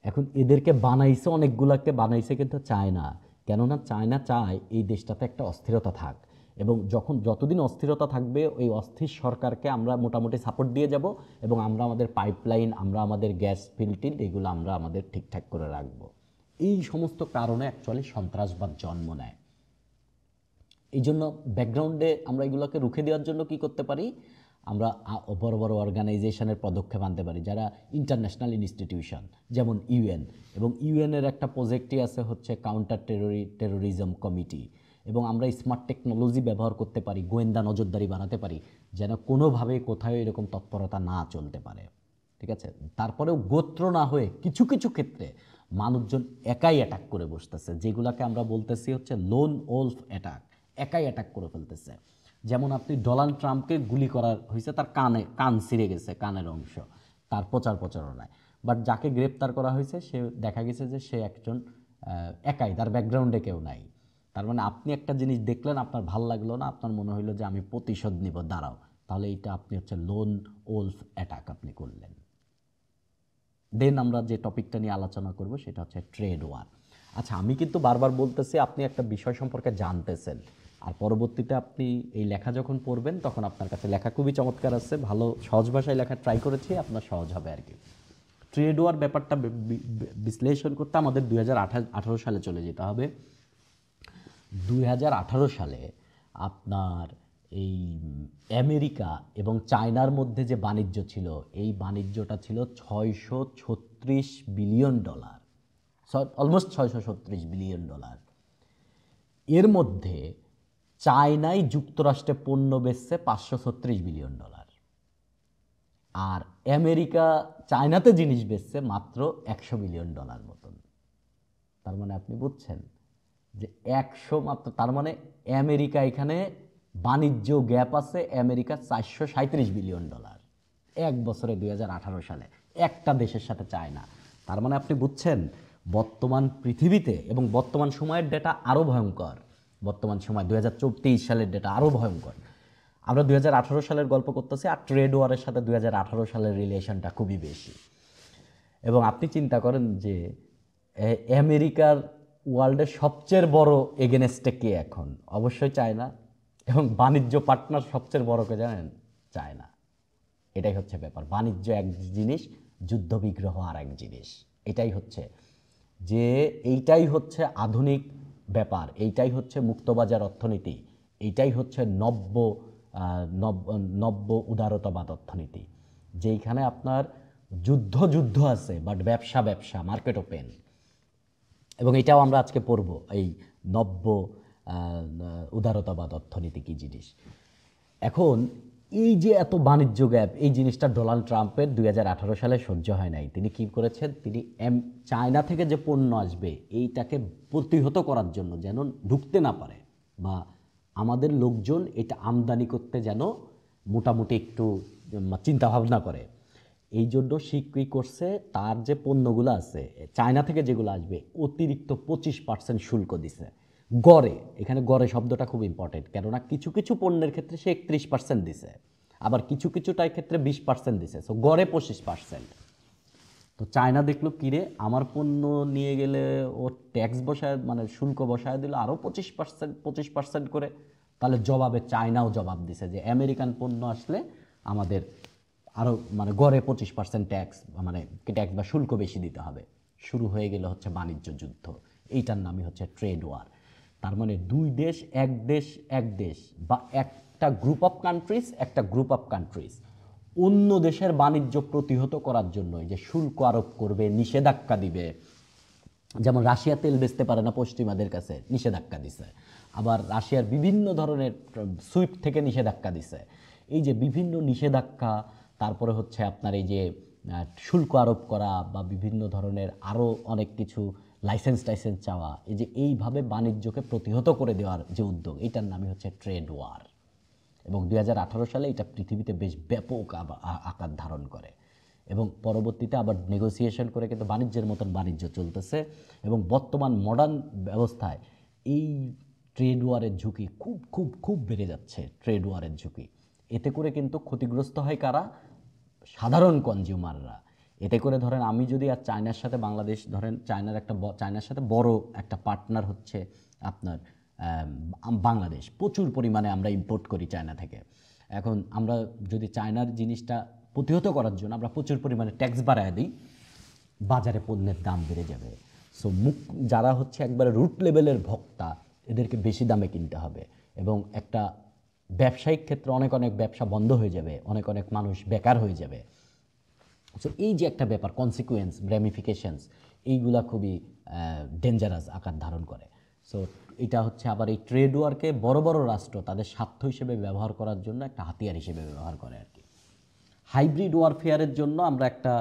A: এখন এদেরকে বানাইছে, অনেকগুলোকে বানাইছে কিন্তু চায়না, কেননা চায়না চায় এই দেশটাতে একটা অস্থিরতা থাক, এবং যতদিন অস্থিরতা থাকবে ওই অস্থির সরকারকে আমরা মোটামুটি সাপোর্ট দিয়ে যাব, এবং আমরা আমাদের পাইপলাইন, আমরা আমাদের গ্যাস ফিল্টিল, এগুলো আমরা আমাদের ঠিকঠাক করে রাখবো। এই সমস্ত কারণে অ্যাকচুয়ালি সন্ত্রাসবাদ জন্ম নেয়। এই জন্য ব্যাকগ্রাউন্ডে আমরা এগুলোকে রুখে দেওয়ার জন্য কি করতে পারি, আমরা বড় বড় অর্গানাইজেশনের পদক্ষেপ আনতে পারি, যারা ইন্টারন্যাশনাল ইনস্টিটিউশন, যেমন ইউএন, এবং ইউএনের একটা প্রজেক্টই আছে হচ্ছে কাউন্টার টেরোরিজম কমিটি, এবং আমরা স্মার্ট টেকনোলজি ব্যবহার করতে পারি, গোয়েন্দা নজরদারি বানাতে পারি, যেন কোনোভাবে কোথাও এরকম তৎপরতা না চলতে পারে। ঠিক আছে, তারপরেও গোত্র না হয়ে কিছু কিছু ক্ষেত্রে মানুষজন একাই অ্যাটাক করে বসতেছে, যেগুলোকে আমরা বলতেছি হচ্ছে লোন ওলফ অ্যাটাক, একাই অ্যাটাক করে ফেলতেছে। যেমন আপনি ডোনাল্ড ট্রাম্পকে গুলি করা হয়েছে, তার কান ছিঁড়ে গেছে, কানের অংশ, তার প্রচারণায়, বাট যাকে গ্রেপ্তার করা হয়েছে সে দেখা গেছে যে সে একজন একাই, তার ব্যাকগ্রাউন্ডে কেউ নাই। তার মানে আপনি একটা জিনিস দেখলেন, আপনার ভাল লাগলো না, আপনার মনে হইলো যে আমি প্রতিশোধ নিব, দাঁড়াও, তাহলে এইটা আপনি হচ্ছে লোন ওলফ অ্যাটাক আপনি করলেন। দেন আমরা যে টপিকটা নিয়ে আলোচনা করব সেটা হচ্ছে ট্রেড ওয়ার। আচ্ছা, আমি কিন্তু বারবার বলতেছি আপনি একটা বিষয় সম্পর্কে জানতেছেন, আর পরবর্তীতে আপনি এই লেখা যখন পড়বেন তখন আপনার কাছে লেখা খুবই চমৎকার আছে, ভালো সহজ ভাষায় লেখা ট্রাই করেছি, আপনার সহজ হবে আর কি। ট্রেড ওয়ার ব্যাপারটা বিশ্লেষণ করতে আমাদের 2018 সালে চলে যেতে হবে। 2018 সালে আপনার এই আমেরিকা এবং চায়নার মধ্যে যে বাণিজ্য ছিল, এই বাণিজ্যটা ছিল $636 বিলিয়ন, অলমোস্ট $636 বিলিয়ন। এর মধ্যে চায়নাই যুক্তরাষ্ট্রে পণ্য বেচছে $536 বিলিয়ন, আর আমেরিকা চায়নাতে জিনিস বেচছে মাত্র $100 বিলিয়ন মতন। তার মানে আপনি বুঝছেন যে 100 মাত্র, তার মানে আমেরিকা এখানে বাণিজ্য গ্যাপ আছে, আমেরিকা $437 বিলিয়ন এক বছরে 2018 সালে একটা দেশের সাথে চায়না। তার মানে আপনি বুঝছেন বর্তমান পৃথিবীতে, এবং বর্তমান সময়ের ডেটা আরও ভয়ঙ্কর, বর্তমান সময় 2023 সালের ডেটা আরও ভয়ঙ্কর। আমরা 2018 সালের গল্প করতেছি, আর ট্রেড ওয়ারের সাথে 2018 সালের রিলেশনটা খুবই বেশি। এবং আপনি চিন্তা করেন যে আমেরিকার ওয়ার্ল্ডের সবচেয়ে বড় এগেনস্টে কে এখন? অবশ্যই চায়না। এবং বাণিজ্য পার্টনার সবচেয়ে বড় কে জানেন? চায়না। এটাই হচ্ছে ব্যাপার। বাণিজ্য এক জিনিস, যুদ্ধ বিগ্রহ আর এক জিনিস। এটাই হচ্ছে যে, এইটাই হচ্ছে আধুনিক ব্যাপার, এইটাই হচ্ছে মুক্তবাজার অর্থনীতি, এইটাই হচ্ছে নব্য উদারতাবাদ অর্থনীতি, যেইখানে আপনার যুদ্ধ আছে, বাট ব্যবসা মার্কেট ওপেন। এবং এটাও আমরা আজকে পড়ব, এই নব্য উদারতাবাদ অর্থনীতি কী জিনিস। এখন এই যে এত বাণিজ্য গ্যাপ, এই জিনিসটা ডোনাল্ড ট্রাম্পের 2018 সালে সহ্য হয় নাই। তিনি কি করেছেন? তিনি চায়না থেকে যে পণ্য আসবে এইটাকে প্রতিহত করার জন্য, যেন ঢুকতে না পারে, বা আমাদের লোকজন এটা আমদানি করতে যেন মোটামুটি একটু চিন্তাভাবনা করে, এই জন্য সে কী করছে, তার যে পণ্যগুলো আছে চায়না থেকে যেগুলো আসবে অতিরিক্ত 25% শুল্ক দিছে গড়ে। এখানে গড়ে শব্দটা খুব ইম্পর্টেন্ট, কেননা কিছু কিছু পণ্যের ক্ষেত্রে সে 31% দিছে, আবার কিছু কিছুটার ক্ষেত্রে 20% দিছে, সো গড়ে 25%। তো চায়না দেখলো কিরে, আমার পণ্য নিয়ে গেলে ও ট্যাক্স বসায়, মানে শুল্ক বসায় দিল আরও 25% করে। তাহলে জবাবে চায়নাও জবাব দিছে যে আমেরিকান পণ্য আসলে আমাদের আরও মানে গড়ে 25% ট্যাক্স, মানে ট্যাক্স বা শুল্ক বেশি দিতে হবে। শুরু হয়ে গেল হচ্ছে বাণিজ্য যুদ্ধ। এইটার নামই হচ্ছে ট্রেড ওয়ার। তার মানে দুই দেশ, এক দেশ বা একটা গ্রুপ অফ কান্ট্রিজ অন্য দেশের বাণিজ্য প্রতিহত করার জন্য যে শুল্ক আরোপ করবে, নিষেধাজ্ঞা দিবে। যেমন রাশিয়া তেল বেচতে পারে না পশ্চিমাদের কাছে, নিষেধাজ্ঞা দিছে। আবার রাশিয়ার বিভিন্ন ধরনের সুইফট থেকে নিষেধাজ্ঞা দিছে। এই যে বিভিন্ন নিষেধাজ্ঞা, তারপরে হচ্ছে আপনার এই যে শুল্ক আরোপ করা, বা বিভিন্ন ধরনের আরও অনেক কিছু লাইসেন্স চাওয়া, এই যে এইভাবে বাণিজ্যকে প্রতিহত করে দেওয়ার যে উদ্যোগ, এইটার নামই হচ্ছে ট্রেড ওয়ার। এবং 2018 সালে এটা পৃথিবীতে বেশ ব্যাপক আকার ধারণ করে, এবং পরবর্তীতে আবার নেগোসিয়েশন করে কিন্তু বাণিজ্যের মতন বাণিজ্য চলতেছে। এবং বর্তমান মডার্ন ব্যবস্থায় এই ট্রেড ওয়ারের ঝুঁকি খুব খুব খুব বেড়ে যাচ্ছে। ট্রেড ওয়ারের ঝুঁকি, এতে করে কিন্তু ক্ষতিগ্রস্ত হয় কারা? সাধারণ কনজিউমাররা। এতে করে ধরেন আমি যদি আর চায়নার সাথে বাংলাদেশ, ধরেন চায়নার সাথে বড় একটা পার্টনার হচ্ছে আপনার বাংলাদেশ, প্রচুর পরিমাণে আমরা ইম্পোর্ট করি চায়না থেকে। এখন আমরা যদি চায়নার জিনিসটা প্রতিহত করার জন্য আমরা প্রচুর পরিমাণে ট্যাক্স বাড়ায় দিই, বাজারে পণ্যের দাম বেড়ে যাবে। সো যারা হচ্ছে একবারে রুট লেভেলের ভোক্তা, এদেরকে বেশি দামে কিনতে হবে, এবং একটা ব্যবসায়িক ক্ষেত্রে অনেক ব্যবসা বন্ধ হয়ে যাবে, অনেক মানুষ বেকার হয়ে যাবে। সো এই যে একটা ব্যাপার, কনসিকুয়েন্স, র্যামিফিকেশনস, এইগুলা খুবই ডেঞ্জারাস আকার ধারণ করে। সো এটা হচ্ছে আবার এই ট্রেড ওয়ারকে বড় বড় রাষ্ট্র তাদের স্বার্থ হিসেবে ব্যবহার করার জন্য একটা হাতিয়ার হিসেবে ব্যবহার করে আর কি। হাইব্রিড ওয়ারফেয়ারের জন্য আমরা একটা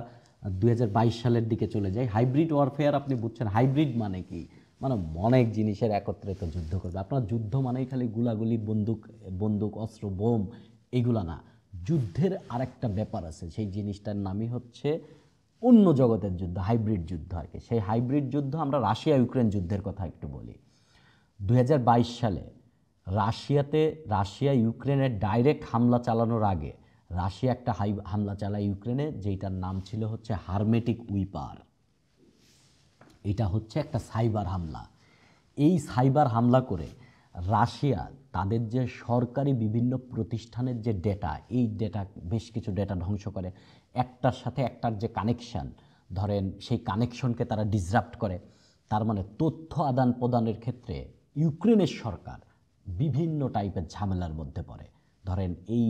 A: 2022 সালের দিকে চলে যাই। হাইব্রিড ওয়ারফেয়ার আপনি বুঝছেন, হাইব্রিড মানে কি? মানে অনেক জিনিসের একত্রিত যুদ্ধ করবে। আপনার যুদ্ধ মানেই খালি গুলাগুলি, বন্দুক, অস্ত্র, বোম, এগুলা না। যুদ্ধের আরেকটা ব্যাপার আছে, সেই জিনিসটার নামই হচ্ছে অন্য জগতের যুদ্ধ, হাইব্রিড যুদ্ধ আর কি। সেই হাইব্রিড যুদ্ধ, আমরা রাশিয়া ইউক্রেন যুদ্ধের কথা একটু বলি। 2022 সালে রাশিয়া ইউক্রেনের ডাইরেক্ট হামলা চালানোর আগে রাশিয়া একটা হামলা চালায় ইউক্রেনে, যেটার নাম ছিল হচ্ছে হারমেটিক উইপার। এটা হচ্ছে একটা সাইবার হামলা। এই সাইবার হামলা করে রাশিয়া তাদের যে সরকারি বিভিন্ন প্রতিষ্ঠানের যে ডেটা, এই ডেটা বেশ কিছু ডেটা ধ্বংস করে, একটার সাথে একটার যে কানেকশান, ধরেন সেই কানেকশনকে তারা ডিসরাপ্ট করে। তার মানে তথ্য আদান প্রদানের ক্ষেত্রে ইউক্রেনের সরকার বিভিন্ন টাইপের ঝামেলার মধ্যে পড়ে, ধরেন এই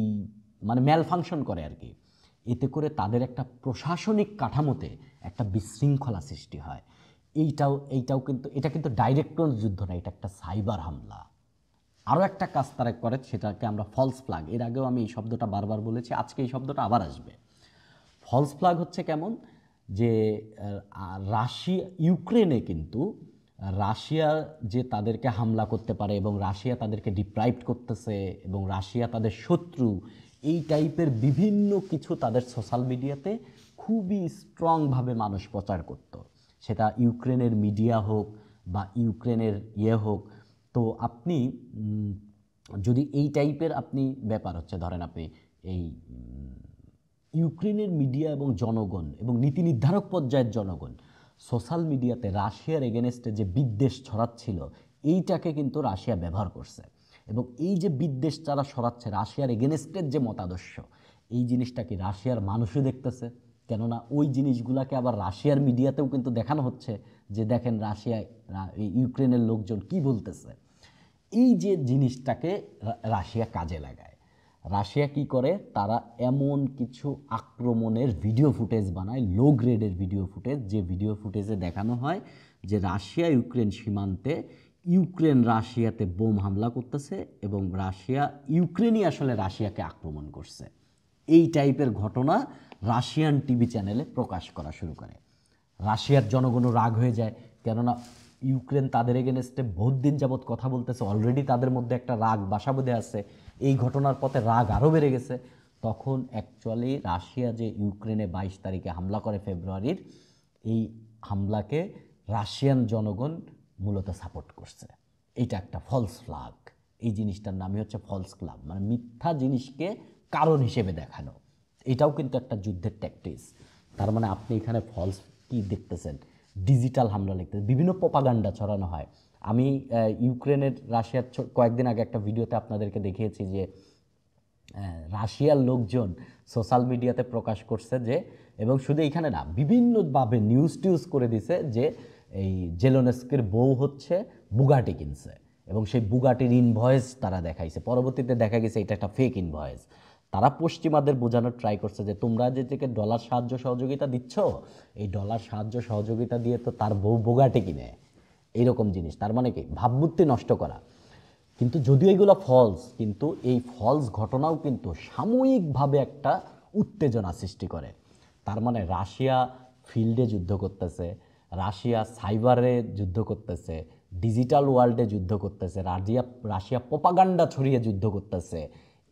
A: মানে ম্যাল ফাংশন করে আর কি। এতে করে তাদের একটা প্রশাসনিক কাঠামোতে একটা বিশৃঙ্খলা সৃষ্টি হয়। এইটাও কিন্তু এটা কিন্তু ডাইরেক্ট কোনো যুদ্ধ না, এটা একটা সাইবার হামলা। আরও একটা কাজ তারা করে, সেটাকে আমরা ফলস ফ্ল্যাগ, এর আগেও আমি এই শব্দটা বারবার বলেছি, আজকে এই শব্দটা আবার আসবে। ফলস ফ্ল্যাগ হচ্ছে কেমন, যে ইউক্রেনে কিন্তু রাশিয়া যে তাদেরকে হামলা করতে পারে এবং রাশিয়া তাদেরকে ডিপ্রাইভড করতেছে এবং রাশিয়া তাদের শত্রু, এই টাইপের বিভিন্ন কিছু তাদের সোশ্যাল মিডিয়াতে খুবই স্ট্রংভাবে মানুষ প্রচার করত, সেটা ইউক্রেনের মিডিয়া হোক বা ইউক্রেনের হোক। তো আপনি যদি এই টাইপের আপনি ব্যাপার হচ্ছে, ধরেন আপনি এই ইউক্রেনের মিডিয়া এবং জনগণ এবং নীতি নির্ধারক পর্যায়ের জনগণ সোশ্যাল মিডিয়াতে রাশিয়ার এগেনস্টে যে বিদ্বেষ ছড়াচ্ছিল, এইটাকে কিন্তু রাশিয়া ব্যবহার করছে। এবং এই যে বিদ্বেষ যারা ছড়াচ্ছে, রাশিয়ার এগেনস্টের যে মতাদর্শ, এই জিনিসটা কি রাশিয়ার মানুষও দেখতেছে, কেননা ওই জিনিসগুলোকে আবার রাশিয়ার মিডিয়াতেও কিন্তু দেখানো হচ্ছে যে দেখেন রাশিয়ায় ইউক্রেনের লোকজন কি বলতেছে। এই যে জিনিসটাকে রাশিয়া কাজে লাগায়। রাশিয়া কি করে, তারা এমন কিছু আক্রমণের ভিডিও ফুটেজ বানায়, লো গ্রেডের ভিডিও ফুটেজ, যে ভিডিও ফুটেজে দেখানো হয় যে রাশিয়া ইউক্রেন সীমান্তে ইউক্রেন রাশিয়াতে বোম হামলা করতেছে এবং ইউক্রেনই আসলে রাশিয়াকে আক্রমণ করছে। এই টাইপের ঘটনা রাশিয়ান টিভি চ্যানেলে প্রকাশ করা শুরু করে। রাশিয়ার জনগণও রাগ হয়ে যায়, কেননা ইউক্রেন তাদের এগেনস্টে বহুত দিন যাবৎ কথা বলতেছে, অলরেডি তাদের মধ্যে একটা রাগ বাসা বেঁধে আছে, এই ঘটনার পথে রাগ আরও বেড়ে গেছে। তখন অ্যাকচুয়ালি রাশিয়া যে ইউক্রেনে 22 তারিখে হামলা করে ফেব্রুয়ারির, এই হামলাকে রাশিয়ান জনগণ মূলত সাপোর্ট করছে। এটা একটা ফলস ফ্ল্যাগ, এই জিনিসটার নামই হচ্ছে ফলস ফ্ল্যাগ, মানে মিথ্যা জিনিসকে কারণ হিসেবে দেখানো। এটাও কিন্তু একটা যুদ্ধের ট্যাকটিক্স। তার মানে আপনি এখানে ফলস কি দেখতেছেন, ডিজিটাল হামলা লিখতেছেন, বিভিন্ন প্রপাগান্ডা ছড়ানো হয়। আমি ইউক্রেনের রাশিয়ার কয়েকদিন আগে একটা ভিডিওতে আপনাদেরকে দেখিয়েছি যে রাশিয়ার লোকজন সোশ্যাল মিডিয়াতে প্রকাশ করছে যে, এবং শুধু এইখানে না, বিভিন্নভাবে নিউজ টিউজ করে দিছে যে এই জেলোনেস্কির বউ হচ্ছে বুগাটি কিনছে এবং সেই বুগাটির ইনভয়েস তারা দেখাইছে। পরবর্তীতে দেখা গেছে এটা একটা ফেক ইনভয়েস। তারা পশ্চিমাদের বোঝানোর ট্রাই করছে যে তোমরা যে থেকে ডলার সাহায্য সহযোগিতা দিচ্ছ, এই ডলার সাহায্য সহযোগিতা দিয়ে তো তার বউ বুগাটি কিনে, এইরকম জিনিস। তার মানে কি, ভাবমূর্তি নষ্ট করা। কিন্তু যদিও এগুলো ফলস, কিন্তু এই ফলস ঘটনাও কিন্তু সাময়িকভাবে একটা উত্তেজনা সৃষ্টি করে। তার মানে রাশিয়া ফিল্ডে যুদ্ধ করতেছে, রাশিয়া সাইবারে যুদ্ধ করতেছে, ডিজিটাল ওয়ার্ল্ডে যুদ্ধ করতেছে, রাশিয়া প্রপাগান্ডা ছড়িয়ে যুদ্ধ করতেছে।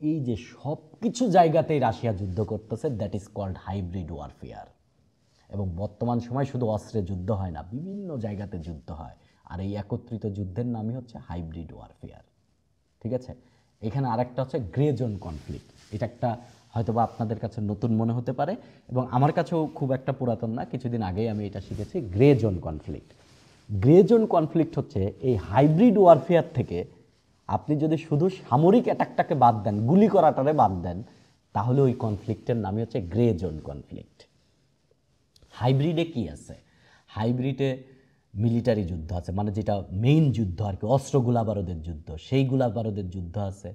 A: এই যে সব কিছু জায়গাতেই রাশিয়া যুদ্ধ করতেছে, that is called hybrid warfare. এবং বর্তমান সময় শুধু অস্ত্রে যুদ্ধ হয় না, বিভিন্ন জায়গাতে যুদ্ধ হয়, আর এই একত্রিত যুদ্ধের নামই হচ্ছে হাইব্রিড ওয়ারফেয়ার। ঠিক আছে, এখানে আরেকটা হচ্ছে গ্রে জোন কনফ্লিক্ট। এটা একটা হয়তোবা আপনাদের কাছে নতুন মনে হতে পারে এবং আমার কাছেও খুব একটা পুরাতন না, কিছুদিন আগেই আমি এটা শিখেছি। Grey zone conflict, grey zone conflict হচ্ছে এই হাইব্রিড ওয়ারফেয়ার থেকে আপনি যদি শুধু সামরিক অ্যাটাকটাকে বাদ দেন, গুলি করাটারে বাদ দেন, তাহলে ওই কনফ্লিক্টের নামই হচ্ছে গ্রে জোন কনফ্লিক্ট। হাইব্রিডে কি আছে, হাইব্রিডে মিলিটারি যুদ্ধ আছে, মানে যেটা মেইন যুদ্ধ আর কি, অস্ত্র গোলাবারুদের যুদ্ধ, সেই গোলাবারুদের যুদ্ধ আছে।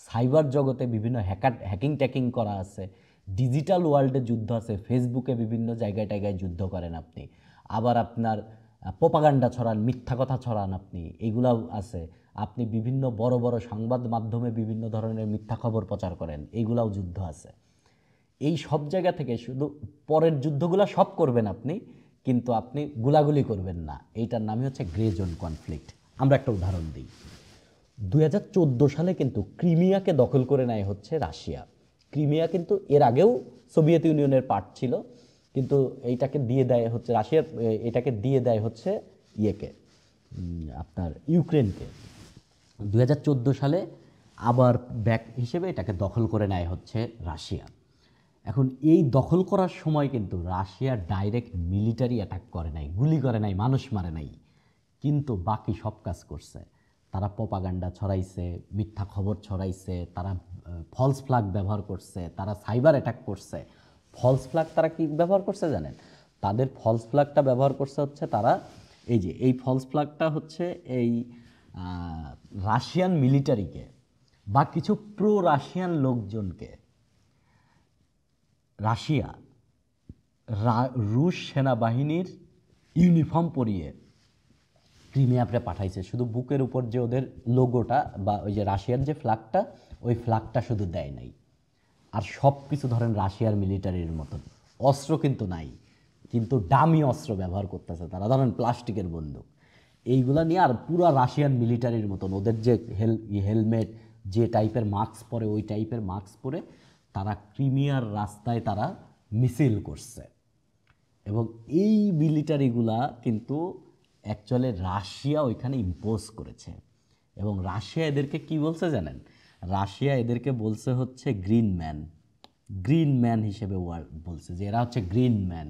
A: সাইবার জগতে বিভিন্ন হ্যাকিং ট্যাকিং করা আছে, ডিজিটাল ওয়ার্ল্ডে যুদ্ধ আছে, ফেসবুকে বিভিন্ন জায়গায় টায়গায় যুদ্ধ করেন আপনি, আবার আপনার প্রপাগান্ডা ছড়ান, মিথ্যা কথা ছড়ান আপনি, এইগুলাও আছে। আপনি বিভিন্ন বড় বড় সংবাদ মাধ্যমে বিভিন্ন ধরনের মিথ্যা খবর প্রচার করেন, এইগুলাও যুদ্ধ আছে। এই সব জায়গা থেকে শুধু পরের যুদ্ধগুলো সব করবেন আপনি, কিন্তু আপনি গুলাগুলি করবেন না। এইটার নামই হচ্ছে গ্রে জোন কনফ্লিক্ট। আমরা একটা উদাহরণ দিই। 2014 সালে কিন্তু ক্রিমিয়াকে দখল করে নেয় হচ্ছে রাশিয়া। ক্রিমিয়া কিন্তু এর আগেও সোভিয়েত ইউনিয়নের পার্ট ছিল, কিন্তু এইটাকে দিয়ে দেয় হচ্ছে রাশিয়ার, এটাকে দিয়ে দেয় হচ্ছে আপনার ইউক্রেনকে। 2014 সালে আবার ব্যাক হিসেবে এটাকে দখল করে নেয় হচ্ছে রাশিয়া। এখন এই দখল করার সময় কিন্তু রাশিয়া ডাইরেক্ট মিলিটারি অ্যাটাক করে নাই, গুলি করে নাই, মানুষ মারে নাই, কিন্তু বাকি সব কাজ করছে। তারা প্রপাগান্ডা ছড়াইছে, মিথ্যা খবর ছড়াইছে, তারা ফলস ফ্ল্যাগ ব্যবহার করছে, তারা সাইবার অ্যাটাক করছে। ফলস ফ্ল্যাগ তারা কি ব্যবহার করছে জানেন? তাদের ফলস ফ্ল্যাগটা ব্যবহার করছে হচ্ছে তারা এই যে এই ফলস ফ্ল্যাগটা হচ্ছে এই রাশিয়ান মিলিটারিকে বা কিছু প্রো রাশিয়ান লোকজনকে রাশিয়া রুশ সেনাবাহিনীর ইউনিফর্ম পরিয়ে ক্রিমিয়াতে পাঠাইছে। শুধু বুকের উপর যে ওদের লোগোটা বা ওই যে রাশিয়ার যে ফ্ল্যাগটা, ওই ফ্ল্যাগটা শুধু দেয় নাই, আর সব কিছু ধরেন রাশিয়ার মিলিটারির মতন। অস্ত্র কিন্তু নাই, কিন্তু দামি অস্ত্র ব্যবহার করতেছে তারা, ধরেন প্লাস্টিকের বন্দুক, এইগুলা নিয়ে। আর পুরা রাশিয়ান মিলিটারির মতন ওদের যে হেলমেট, যে টাইপের মাস্ক পরে, ওই টাইপের মাস্ক পরে তারা ক্রিমিয়ার রাস্তায় তারা মিছিল করছে। এবং এই মিলিটারিগুলা কিন্তু অ্যাকচুয়ালি রাশিয়া ওইখানে ইম্পোজ করেছে। এবং রাশিয়া এদেরকে কি বলছে জানেন? রাশিয়া এদেরকে বলছে হচ্ছে গ্রিন ম্যান, গ্রিন ম্যান হিসেবে বলছে যে এরা হচ্ছে গ্রিন ম্যান,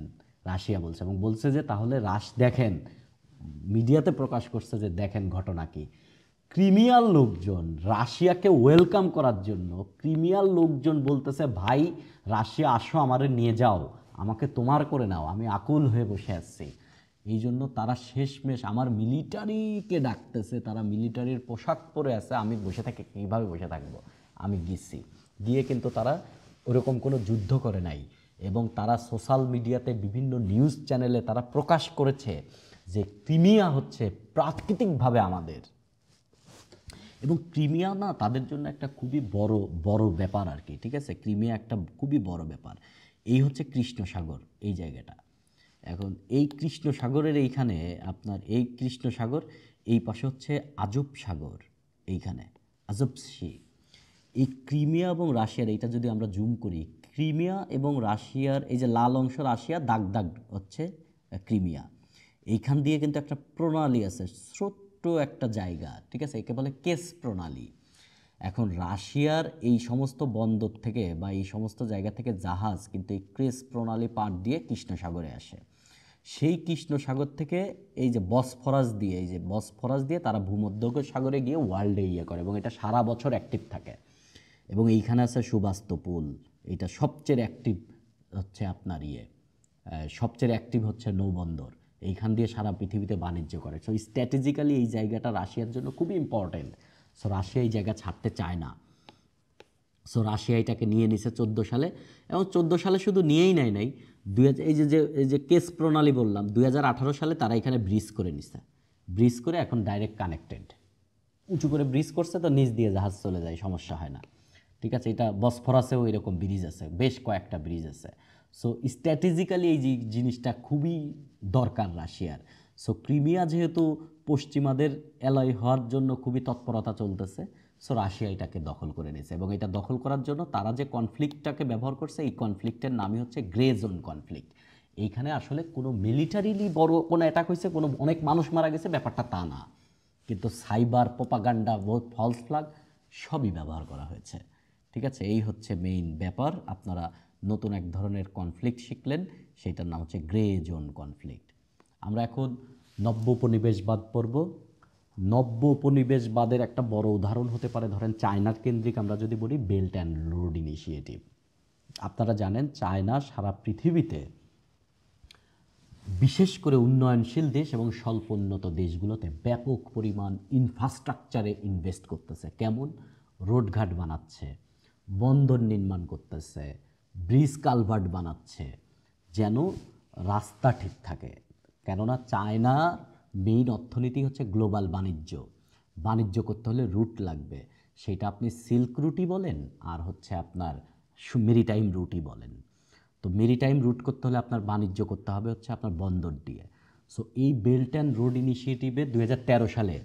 A: রাশিয়া বলছে। এবং বলছে যে তাহলে দেখেন, মিডিয়াতে প্রকাশ করছে যে দেখেন ঘটনা কি, ক্রিমিয়ার লোকজন রাশিয়াকে ওয়েলকাম করার জন্য, ক্রিমিয়ার লোকজন বলতেছে ভাই রাশিয়া আসো, আমারে নিয়ে যাও, আমাকে তোমার করে নাও, আমি আকুল হয়ে বসে আছি। এই জন্য তারা শেষমেশ আমার মিলিটারিকে ডাকতেছে, তারা মিলিটারির পোশাক পরে আছে, আমি বসে থেকে কীভাবে বসে থাকবো, আমি গেছি। গিয়ে কিন্তু তারা ওরকম কোনো যুদ্ধ করে নাই। এবং তারা সোশ্যাল মিডিয়াতে বিভিন্ন নিউজ চ্যানেলে তারা প্রকাশ করেছে যে ক্রিমিয়া হচ্ছে প্রাকৃতিকভাবে আমাদের। এবং ক্রিমিয়া না তাদের জন্য একটা খুবই বড় ব্যাপার আর কি, ঠিক আছে? ক্রিমিয়া একটা খুবই বড় ব্যাপার। এই হচ্ছে কৃষ্ণ সাগর, এই জায়গাটা। এখন এই কৃষ্ণ সাগরের এইখানে আপনার এই কৃষ্ণ সাগর, এই পাশে হচ্ছে আজব সাগর, এইখানে আজব সি। এই ক্রিমিয়া এবং রাশিয়ার এইটা যদি আমরা জুম করি, ক্রিমিয়া এবং রাশিয়ার এই যে লাল অংশ রাশিয়া, দাগ দাগ হচ্ছে ক্রিমিয়া। এইখান দিয়ে কিন্তু একটা প্রণালী আছে, ছোট্ট একটা জায়গা, ঠিক আছে? একে বলে কেস প্রণালী। এখন রাশিয়ার এই সমস্ত বন্দর থেকে বা এই সমস্ত জায়গা থেকে জাহাজ কিন্তু এই ক্রেস প্রণালী পার দিয়ে কৃষ্ণ সাগরে আসে। সেই কৃষ্ণ সাগর থেকে এই যে বসফরাস দিয়ে, এই যে বসফরাস দিয়ে তারা ভূমধ্যসাগর সাগরে গিয়ে ওয়ার্ল্ডে করে, এবং এটা সারা বছর অ্যাক্টিভ থাকে। এবং এইখানে আছে সুবাস্তোপোল, এটা সবচেয়ে অ্যাক্টিভ হচ্ছে আপনার সবচেয়ে অ্যাক্টিভ হচ্ছে নৌবন্দর, এইখান দিয়ে সারা পৃথিবীতে বাণিজ্য করে। সো স্ট্র্যাটেজিক্যালি এই জায়গাটা রাশিয়ার জন্য খুবই ইম্পর্টেন্ট। সো রাশিয়া এই জায়গা ছাড়তে চায় না। সো রাশিয়া এটাকে নিয়ে নিছে 14 সালে, এবং 14 সালে শুধু নিয়েই নাই, এই যে কেস প্রণালী বললাম, 2018 সালে তারা এখানে ব্রিজ করে নিছে। ব্রিজ করে এখন ডাইরেক্ট কানেক্টেড, উঁচু করে ব্রিজ করছে, তো নিচ দিয়ে জাহাজ চলে যায়, সমস্যা হয় না, ঠিক আছে? এটা বসফরাসেও এরকম ব্রিজ আছে, বেশ কয়েকটা ব্রিজ আছে। সো স্ট্র্যাটেজিক্যালি এই জিনিসটা খুবই দরকার রাশিয়ার। সো ক্রিমিয়া যেহেতু পশ্চিমাদের এলয় হওয়ার জন্য খুবই তৎপরতা চলতেছে, সো রাশিয়া এটাকে দখল করে নিয়েছে। এবং এটা দখল করার জন্য তারা যে কনফ্লিক্টটাকে ব্যবহার করছে, এই কনফ্লিক্টের নামই হচ্ছে গ্রে জোন কনফ্লিক্ট। এইখানে আসলে কোনো মিলিটারিলি বড় কোনো অ্যাটাক হয়েছে, কোনো অনেক মানুষ মারা গেছে, ব্যাপারটা তা না, কিন্তু সাইবার প্রপাগান্ডা, ফলস ফ্ল্যাগ সবই ব্যবহার করা হয়েছে, ঠিক আছে? এই হচ্ছে মেইন ব্যাপার। আপনারা নতুন এক ধরনের কনফ্লিক্ট শিখলেন, সেটার নাম হচ্ছে গ্রে জোন কনফ্লিক্ট। আমরা এখন নব্য উপনিবেশবাদ পড়ব। নব্য উপনিবেশবাদের একটা বড় উদাহরণ হতে পারে, ধরেন চায়নার কেন্দ্রিক আমরা যদি বলি বেল্ট অ্যান্ড রোড ইনিশিয়েটিভ। আপনারা জানেন চায়না সারা পৃথিবীতে, বিশেষ করে উন্নয়নশীল দেশ এবং স্বল্পোন্নত দেশগুলোতে ব্যাপক পরিমাণ ইনফ্রাস্ট্রাকচারে ইনভেস্ট করতেছে। কেমন? রোডঘাট বানাচ্ছে, বন্দর নির্মাণ করতেছে, ব্রিজ কালভার্ট বানাচ্ছে, যেন রাস্তা ঠিক থাকে। কেননা চায়না মেইন অর্থনীতি হচ্ছে গ্লোবাল বাণিজ্য। বাণিজ্য করতে হলে রুট লাগবে, সেটা আপনি সিল্ক রুটই বলেন আর হচ্ছে আপনার মেরিটাইম রুটই বলেন। তো মেরিটাইম রুট করতে হলে আপনার বাণিজ্য করতে হবে হচ্ছে আপনার বন্দর দিয়ে। সো এই বেল্ট অ্যান্ড রোড ইনিশিয়েটিভে 2013 সালে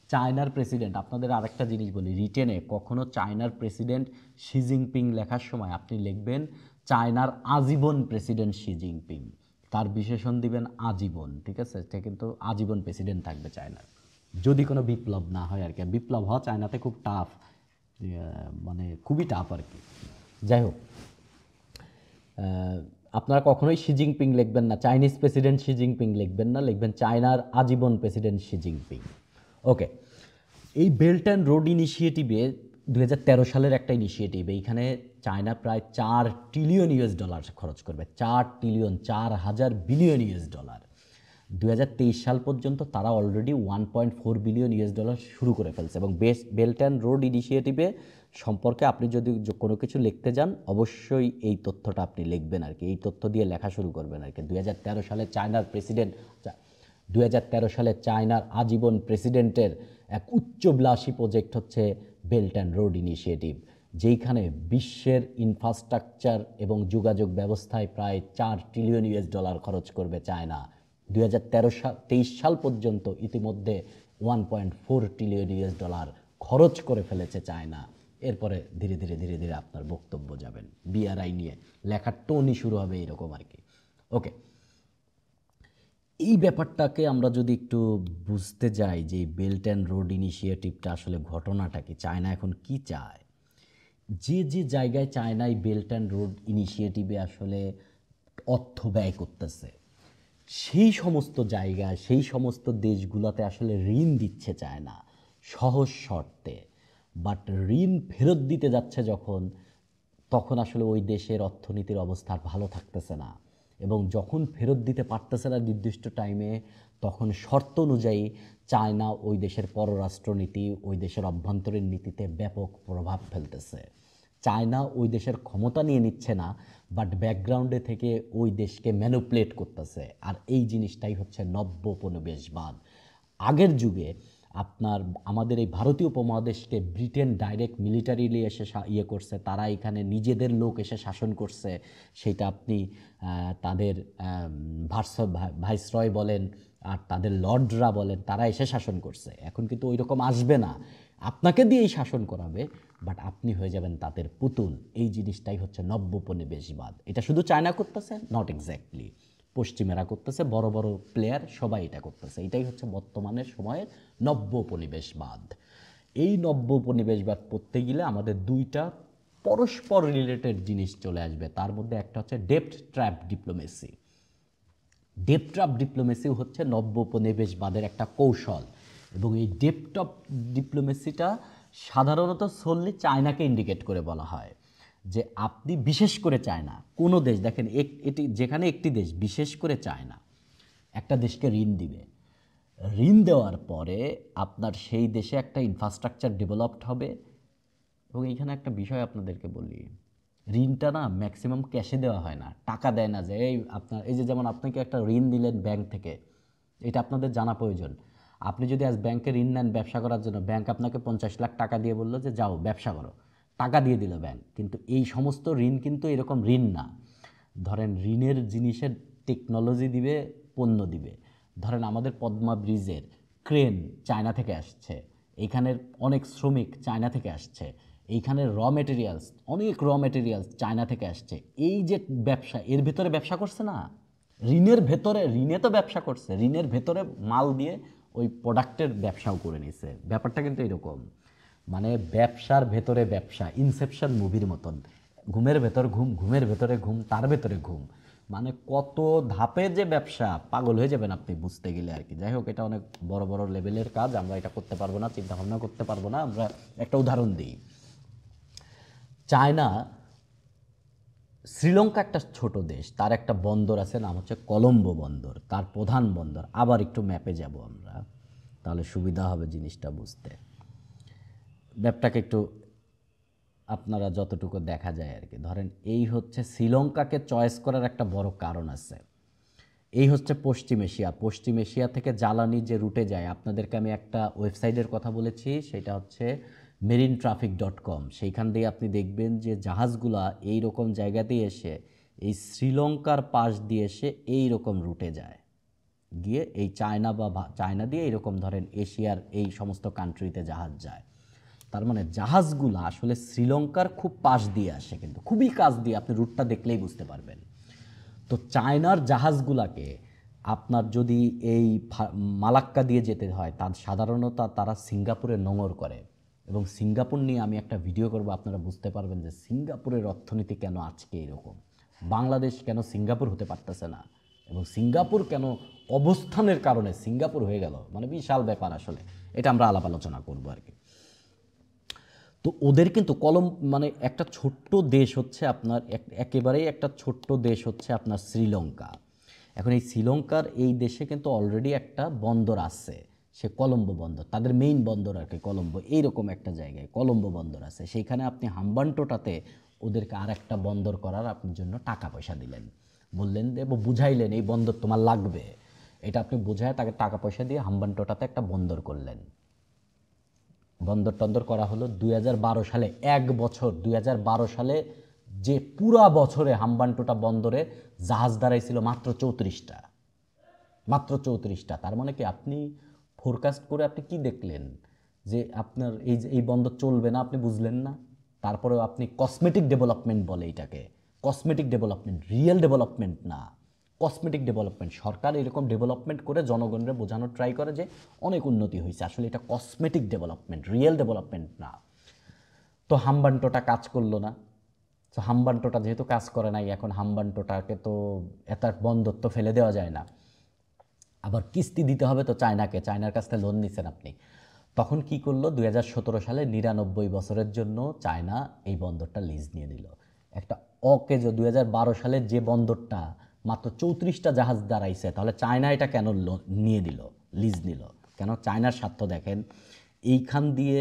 A: চায়নার প্রেসিডেন্ট, আপনাদের আরেকটা জিনিস বলি, রিটেনে কখনো চায়নার প্রেসিডেন্ট শি জিনপিং লেখার সময় আপনি লিখবেন চায়নার আজীবন প্রেসিডেন্ট শি জিনপিং, তার বিশেষণ দিবেন আজীবন, ঠিক আছে? সে কিন্তু আজীবন প্রেসিডেন্ট থাকবে চায়নার, যদি কোনো বিপ্লব না হয় আর কি। বিপ্লব হওয়া চায়নাতে খুব টাফ, মানে খুবই টাফ আর কি। যাই হোক, আপনারা কখনোই শি জিনপিং লিখবেন না, চাইনিজ প্রেসিডেন্ট শি জিনপিং লিখবেন না, লিখবেন চায়নার আজীবন প্রেসিডেন্ট শি জিনপিং। ওকে, এই বেল্ট অ্যান্ড রোড ইনিশিয়েটিভে 2013 সালের একটা ইনিশিয়েটিভ, এইখানে চায়না প্রায় $4 ট্রিলিয়ন খরচ করবে, 4 ট্রিলিয়ন, 4,000 বিলিয়ন US ডলার। 2023 সাল পর্যন্ত তারা অলরেডি $1.4 বিলিয়ন শুরু করে ফেলছে। এবং বেল্ট অ্যান্ড রোড ইনিশিয়েটিভে সম্পর্কে আপনি যদি কোনো কিছু লিখতে যান, অবশ্যই এই তথ্যটা আপনি লিখবেন আর কি, এই তথ্য দিয়ে লেখা শুরু করবেন আর কি। 2013 সালে চায়নার প্রেসিডেন্ট 2013 সালে চায়নার আজীবন প্রেসিডেন্টের এক উচ্চবিলাসী প্রজেক্ট হচ্ছে বেল্ট অ্যান্ড রোড ইনিশিয়েটিভ, যেইখানে বিশ্বের ইনফ্রাস্ট্রাকচার এবং যোগাযোগ ব্যবস্থায় প্রায় $4 ট্রিলিয়ন খরচ করবে চায়না। 2023 সাল পর্যন্ত ইতিমধ্যে $1.4 ট্রিলিয়ন খরচ করে ফেলেছে চায়না। এরপরে ধীরে ধীরে ধীরে ধীরে আপনার বক্তব্য যাবেন বিআরআই নিয়ে, লেখার টোনই শুরু হবে এরকম আর কি। ওকে, এই ব্যাপারটাকে আমরা যদি একটু বুঝতে যাই যে বেল্ট অ্যান্ড রোড ইনিশিয়েটিভটা আসলে ঘটনাটা কি, চায়না এখন কি চায়, যে যে জায়গায় চায়না এই বেল্ট অ্যান্ড রোড ইনিশিয়েটিভে আসলে অর্থ ব্যয় করতেছে, সেই সমস্ত জায়গায় সেই সমস্ত দেশগুলোতে আসলে ঋণ দিচ্ছে চায়না সহজ শর্তে। বাট ঋণ ফেরত দিতে যাচ্ছে যখন, তখন আসলে ওই দেশের অর্থনীতির অবস্থা ভালো থাকতেছে না। এবং যখন ফেরত দিতে পারতেছে না নির্দিষ্ট টাইমে, তখন শর্ত অনুযায়ী চায়না ওই দেশের পররাষ্ট্রনীতি, ওই দেশের অভ্যন্তরীণ নীতিতে ব্যাপক প্রভাব ফেলতেছে। চায়না ওই দেশের ক্ষমতা নিয়ে নিচ্ছে না, বাট ব্যাকগ্রাউন্ডে থেকে ওই দেশকে ম্যানিপুলেট করতেছে। আর এই জিনিসটাই হচ্ছে নব্য উপনিবেশবাদ। আগের যুগে আপনার আমাদের এই ভারতীয় উপমহাদেশকে ব্রিটেন ডাইরেক্ট মিলিটারিলি এসে ইয়ে করছে, তারা এখানে নিজেদের লোক এসে শাসন করছে। সেটা আপনি তাদের ভাইসরয় বলেন আর তাদের লর্ডরা বলেন, তারা এসে শাসন করছে। এখন কিন্তু ওই রকম আসবে না, আপনাকে দিয়েই শাসন করাবে, বাট আপনি হয়ে যাবেন তাদের পুতুল। এই জিনিসটাই হচ্ছে নব্য উপনিবেশবাদ। এটা শুধু চায়না করতেছে? নট এক্স্যাক্টলি, পশ্চিমেরা করতেছে, বড় বড় প্লেয়ার সবাই এটা করতেছে। এটাই হচ্ছে বর্তমানের সময়ের নব্য উপনিবেশবাদ। এই নব্য উপনিবেশবাদ করতে গেলে আমাদের দুইটা পরস্পর রিলেটেড জিনিস চলে আসবে। তার মধ্যে একটা হচ্ছে ডেপ্ট ট্র্যাপ ডিপ্লোমেসি। ডেপ্ট ট্র্যাপ ডিপ্লোমেসি হচ্ছে নব্য উপনিবেশবাদের একটা কৌশল। এবং এই ডেপ্ট অফ ডিপ্লোমেসিটা সাধারণত solely চায়নাকে ইন্ডিকেট করে বলা হয় যে আপনি, বিশেষ করে চায়না, কোনো দেশ দেখেন এটি যেখানে একটি দেশ, বিশেষ করে চায়না, একটা দেশকে ঋণ দিবে, ঋণ দেওয়ার পরে আপনার সেই দেশে একটা ইনফ্রাস্ট্রাকচার ডেভেলপড হবে। এবং এইখানে একটা বিষয় আপনাদেরকে বলি, ঋণটা না ম্যাক্সিমাম ক্যাশে দেওয়া হয় না, টাকা দেয় না। যে এই আপনার এই যে যেমন আপনাকে একটা ঋণ দিলেন ব্যাংক থেকে, এটা আপনাদের জানা প্রয়োজন। আপনি যদি আজ ব্যাংকে ঋণ নেন ব্যবসা করার জন্য, ব্যাংক আপনাকে 50 লাখ টাকা দিয়ে বললো যে যাও ব্যবসা করো, টাকা দিয়ে দিল ব্যাংক। কিন্তু এই সমস্ত ঋণ কিন্তু এরকম ঋণ না। ধরেন ঋণের জিনিসের টেকনোলজি দিবে, পণ্য দিবে। ধরেন আমাদের পদ্মা ব্রিজের ক্রেন চায়না থেকে আসছে, এইখানের অনেক শ্রমিক চায়না থেকে আসছে, এইখানের অনেক র মেটেরিয়ালস চায়না থেকে আসছে। এই যে ব্যবসা, এর ভেতরে ব্যবসা করছে না, ঋণে তো ব্যবসা করছে, ঋণের ভেতরে মাল দিয়ে ওই প্রোডাক্টের ব্যবসাও করে নিছে। ব্যাপারটা কিন্তু এরকম, মানে ব্যবসার ভেতরে ব্যবসা, ইনসেপশন মুভির মতন, ঘুমের ভেতর ঘুম, ঘুমের ভেতরে ঘুম, তার ভেতরে ঘুম, মানে কত ধাপে যে ব্যবসা, পাগল হয়ে যাবেন আপনি বুঝতে গেলে আর কি। যাই হোক, এটা অনেক বড় বড় লেভেলের কাজ, আমরা এটা করতে পারবো না, চিন্তা ভাবনা করতে পারবো না। আমরা একটা উদাহরণ দিই। চায়না, শ্রীলঙ্কা একটা ছোট দেশ, তার একটা বন্দর আছে, নাম হচ্ছে কলম্বো বন্দর, তার প্রধান বন্দর। আবার একটু ম্যাপে যাব আমরা, তাহলে সুবিধা হবে জিনিসটা বুঝতে। ম্যাপটাকে একটু আপনারা যতটুকু দেখা যায় আর কি। ধরেন এই হচ্ছে শ্রীলঙ্কাকে চয়েস করার একটা বড় কারণ আছে। এই হচ্ছে পশ্চিম এশিয়া। পশ্চিম এশিয়া থেকে জ্বালানি যে রুটে যায়, আপনাদেরকে আমি একটা ওয়েবসাইটের কথা বলেছি, সেটা হচ্ছে marintraffic.com। সেইখান দিয়ে আপনি দেখবেন যে জাহাজগুলা এই রকম জায়গাতেই এসে এই শ্রীলঙ্কার পাশ দিয়ে এসে এই রকম রুটে যায়, গিয়ে এই চায়না দিয়ে এইরকম ধরেন এশিয়ার এই সমস্ত কান্ট্রিতে জাহাজ যায়। তার মানে জাহাজগুলো আসলে শ্রীলঙ্কার খুব পাশ দিয়ে আসে, কিন্তু খুবই কাছ দিয়ে, আপনি রুটটা দেখলেই বুঝতে পারবেন। তো চায়নার জাহাজগুলাকে আপনার যদি এই মালাক্কা দিয়ে যেতে হয়, তার সাধারণত তারা সিঙ্গাপুরে নোঙর করে। এবং সিঙ্গাপুর নিয়ে আমি একটা ভিডিও করব, আপনারা বুঝতে পারবেন যে সিঙ্গাপুরের অর্থনীতি কেন আজকে এরকম, বাংলাদেশ কেন সিঙ্গাপুর হতে পারতেছে না। এবং সিঙ্গাপুর কেন অবস্থানের কারণে সিঙ্গাপুর হয়ে গেল, মানে বিশাল ব্যাপার আসলে, এটা আমরা আলাপ আলোচনা করবো আর কি। তো ওদের কিন্তু মানে একটা ছোট্ট দেশ হচ্ছে আপনার, একেবারেই একটা ছোট্ট দেশ হচ্ছে আপনার শ্রীলঙ্কা। এখন এই শ্রীলঙ্কার এই দেশে কিন্তু অলরেডি একটা বন্দর আছে, সে কলম্বো বন্দর, তাদের মেইন বন্দর আর কি কলম্বো, এইরকম একটা জায়গায় কলম্বো বন্দর আছে। সেইখানে আপনি হাম্বানটোটাতে ওদেরকে আর একটা বন্দর করার আপনার জন্য টাকা পয়সা দিলেন, বললেন বুঝাইলেন এই বন্দর তোমার লাগবে, এটা আপনি বোঝায় তাকে টাকা পয়সা দিয়ে হাম্বানটোটাতে একটা বন্দর করলেন। বন্দর টন্দর করা হলো 2012 সালে, এক বছর 2012 সালে যে পুরা বছরে হাম্বানটোটা বন্দরে জাহাজ দাঁড়াইছিল মাত্র 34টা, মাত্র 34টা। তার মানে কি আপনি ফোরকাস্ট করে আপনি কি দেখলেন যে আপনার এই বন্দর চলবে না, আপনি বুঝলেন না। তারপরেও আপনি কসমেটিক ডেভেলপমেন্ট বলে এটাকে, কসমেটিক ডেভেলপমেন্ট, রিয়েল ডেভেলপমেন্ট না, কসমেটিক ডেভেলপমেন্ট। সরকার এরকম ডেভেলপমেন্ট করে জনগণের বোঝানোর ট্রাই করে যে অনেক উন্নতি হয়েছে, আসলে এটা কসমেটিক ডেভেলপমেন্ট, রিয়েল ডেভেলপমেন্ট না। তো হাম্বানটোটা কাজ করলো না। তো হাম্বানটোটা যেহেতু কাজ করে নাই, এখন হাম্বানটোটাকে তো এত বন্দর তো ফেলে দেওয়া যায় না, আবার কিস্তি দিতে হবে তো চায়নাকে, চায়নার কাছ থেকে লোন নিচ্ছেন আপনি। তখন কি করলো, 2017 সালে 99 বছরের জন্য চায়না এই বন্দরটা লিজ নিয়ে নিল। একটা অকেজো 2012 সালের যে বন্দরটা মাত্র 34টা জাহাজ দাঁড়াইছে, তাহলে চায়না এটা কেন নিয়ে দিল, লিজ নিল কেন? চায়নার স্বার্থ দেখেন, এইখান দিয়ে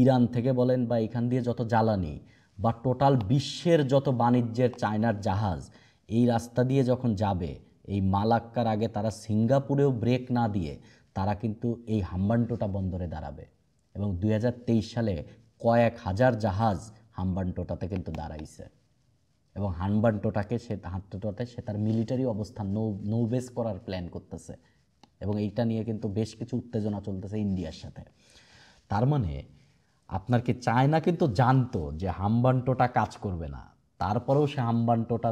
A: ইরান থেকে বলেন বা এইখান দিয়ে যত জ্বালানি বা টোটাল বিশ্বের যত বাণিজ্যের চায়নার জাহাজ এই রাস্তা দিয়ে যখন যাবে, এই মালাক্কার আগে তারা সিঙ্গাপুরেও ব্রেক না দিয়ে তারা কিন্তু এই হাম্বানটোটা বন্দরে দাঁড়াবে। এবং 2023 সালে কয়েক হাজার জাহাজ হাম্বানটোটাতে কিন্তু দাঁড়াইছে। এবং হাম্বানটোটাকে সে তার মিলিটারি অবস্থান নৌবেস করার প্ল্যান করতেছে। এবং এইটা নিয়ে কিন্তু বেশ কিছু উত্তেজনা চলতেছে ইন্ডিয়ার সাথে। তার মানে আপনার কি চায়না কিন্তু জানতো যে হাম্বানটোটা কাজ করবে না, তারপরেও সে হাম্বানটোটা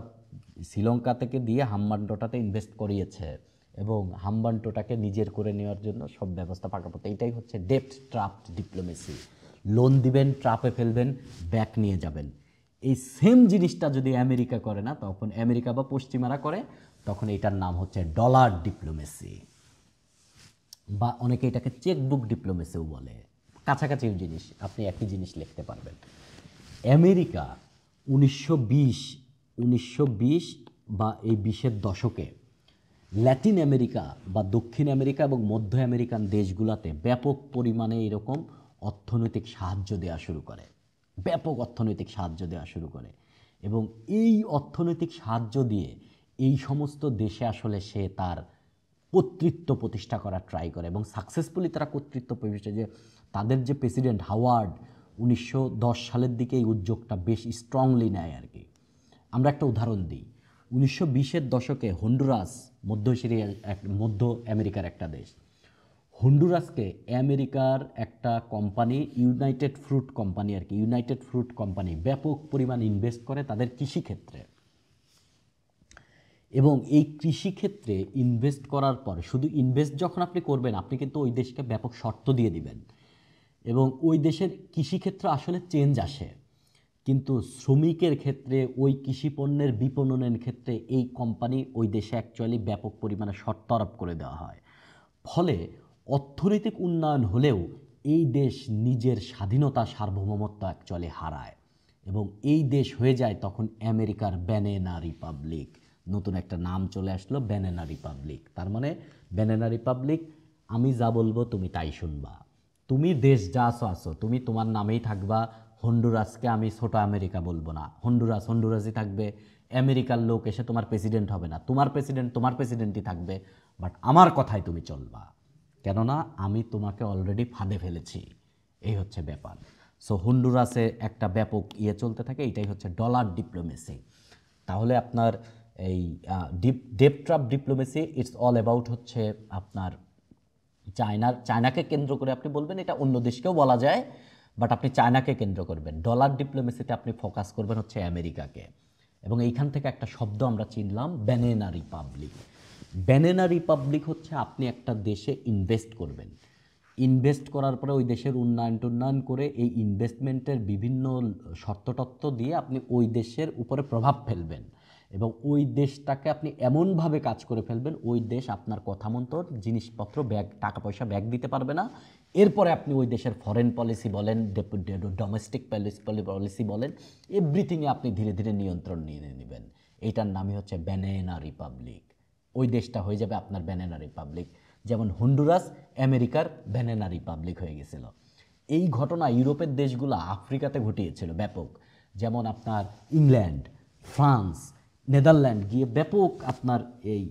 A: শ্রীলঙ্কা থেকে দিয়ে হাম্বানটোটাতে ইনভেস্ট করিয়েছে এবং হাম্বানটোটাকে নিজের করে নেওয়ার জন্য সব ব্যবস্থা পাকাপোক্ত। এইটাই হচ্ছে ডেপ্ট ট্রাপ ডিপ্লোমেসি। লোন দিবেন, ট্রাপে ফেলবেন, ব্যাক নিয়ে যাবেন। এই সেম জিনিসটা যদি আমেরিকা করে না, তখন আমেরিকা বা পশ্চিমারা করে, তখন এটার নাম হচ্ছে ডলার ডিপ্লোমেসি, বা অনেকে এটাকে চেকবুক ডিপ্লোমেসিও বলে। কাছাকাছি জিনিস, আপনি একই জিনিস লিখতে পারবেন। আমেরিকা 1920 বা এই 20-এর দশকে ল্যাটিন আমেরিকা বা দক্ষিণ আমেরিকা এবং মধ্য আমেরিকান দেশগুলোতে ব্যাপক পরিমাণে এরকম অর্থনৈতিক সাহায্য দেওয়া শুরু করে, ব্যাপক অর্থনৈতিক সাহায্য দেওয়া শুরু করে। এবং এই অর্থনৈতিক সাহায্য দিয়ে এই সমস্ত দেশে আসলে সে তার কর্তৃত্ব প্রতিষ্ঠা করার ট্রাই করে এবং সাকসেসফুলি তারা কর্তৃত্ব প্রতিষ্ঠা, যে তাদের যে প্রেসিডেন্ট হাওয়ার্ড 1910 সালের দিকে এই উদ্যোগটা বেশ স্ট্রংলি নেয় আর কি। আমরা একটা উদাহরণ দিই, 1920-এর দশকে হন্ডুরাস মধ্য আমেরিকার একটা দেশ, হন্ডুরাসকে আমেরিকার একটা কোম্পানি ইউনাইটেড ফ্রুট কোম্পানি আর কি, ইউনাইটেড ফ্রুট কোম্পানি ব্যাপক পরিমাণ ইনভেস্ট করে তাদের কৃষিক্ষেত্রে। এবং এই কৃষিক্ষেত্রে ইনভেস্ট করার পর, শুধু ইনভেস্ট যখন আপনি করবেন, আপনি কিন্তু ওই দেশকে ব্যাপক শর্ত দিয়ে দিবেন এবং ওই দেশের কৃষিক্ষেত্রে আসলে চেঞ্জ আসে, কিন্তু শ্রমিকের ক্ষেত্রে ওই কৃষিপণ্যের বিপণনের ক্ষেত্রে এই কোম্পানি ওই দেশে অ্যাকচুয়ালি ব্যাপক পরিমাণে শর্ত আরোপ করে দেওয়া হয়। ফলে অর্থনৈতিক উন্নয়ন হলেও এই দেশ নিজের স্বাধীনতা সার্বভৌমত্ব অ্যাকচুয়ালি হারায় এবং এই দেশ হয়ে যায় তখন আমেরিকার ব্যানানা রিপাবলিক। নতুন একটা নাম চলে আসলো, ব্যানানা রিপাবলিক। তার মানে ব্যানানা রিপাবলিক, আমি যা বলবো তুমি তাই শুনবা, তুমি দেশ যা আসো তুমি তোমার নামেই থাকবা। হন্ডুরাসকে আমি ছোট আমেরিকা বলবো না, হন্ডুরাসই থাকবে। আমেরিকার লোক এসে তোমার প্রেসিডেন্ট হবে না, তোমার প্রেসিডেন্টই থাকবে, বাট আমার কথায় তুমি চলবা, কেননা আমি তোমাকে অলরেডি ফাঁদে ফেলেছি। এই হচ্ছে ব্যাপার। সো হন্ডুরাসে একটা ব্যাপক চলতে থাকে, এটাই হচ্ছে ডলার ডিপ্লোমেসি। তাহলে আপনার এই debt trap diplomacy it's all about হচ্ছে আপনার চায়নাকে কেন্দ্র করে আপনি বলবেন, এটা অন্য দেশকেও বলা যায়, বাট আপনি চায়নাকে কেন্দ্র করবেন। ডলার ডিপ্লোমেসিতে আপনি ফোকাস করবেন হচ্ছে আমেরিকাকে। এবং এইখান থেকে একটা শব্দ আমরা চিনলাম, ব্যানানা রিপাবলিক। ব্যানানা রিপাবলিক হচ্ছে আপনি একটা দেশে ইনভেস্ট করবেন, ইনভেস্ট করার পরে ওই দেশের উন্নয়ন করে এই ইনভেস্টমেন্টের বিভিন্ন শর্তটত্ত্ব দিয়ে আপনি ওই দেশের উপরে প্রভাব ফেলবেন এবং ওই দেশটাকে আপনি এমনভাবে কাজ করে ফেলবেন ওই দেশ আপনার কথা মতো জিনিসপত্র ব্যাগ টাকা পয়সা ব্যাগ দিতে পারবে না। এরপরে আপনি ওই দেশের ফরেন পলিসি বলেন, ডোমেস্টিক পলিসি বলেন, এভরিথিংয়ে আপনি ধীরে ধীরে নিয়ন্ত্রণ নিয়ে নেবেন। এইটার নামই হচ্ছে ব্যানানা রিপাবলিক। ওই দেশটা হয়ে যাবে আপনার ব্যানানা রিপাবলিক, যেমন হন্ডুরাস আমেরিকার ব্যানানা রিপাবলিক হয়ে গেছিল। এই ঘটনা ইউরোপের দেশগুলো আফ্রিকাতে ঘটিয়েছিল ব্যাপক, যেমন আপনার ইংল্যান্ড, ফ্রান্স, নেদারল্যান্ড গিয়ে ব্যাপক আপনার এই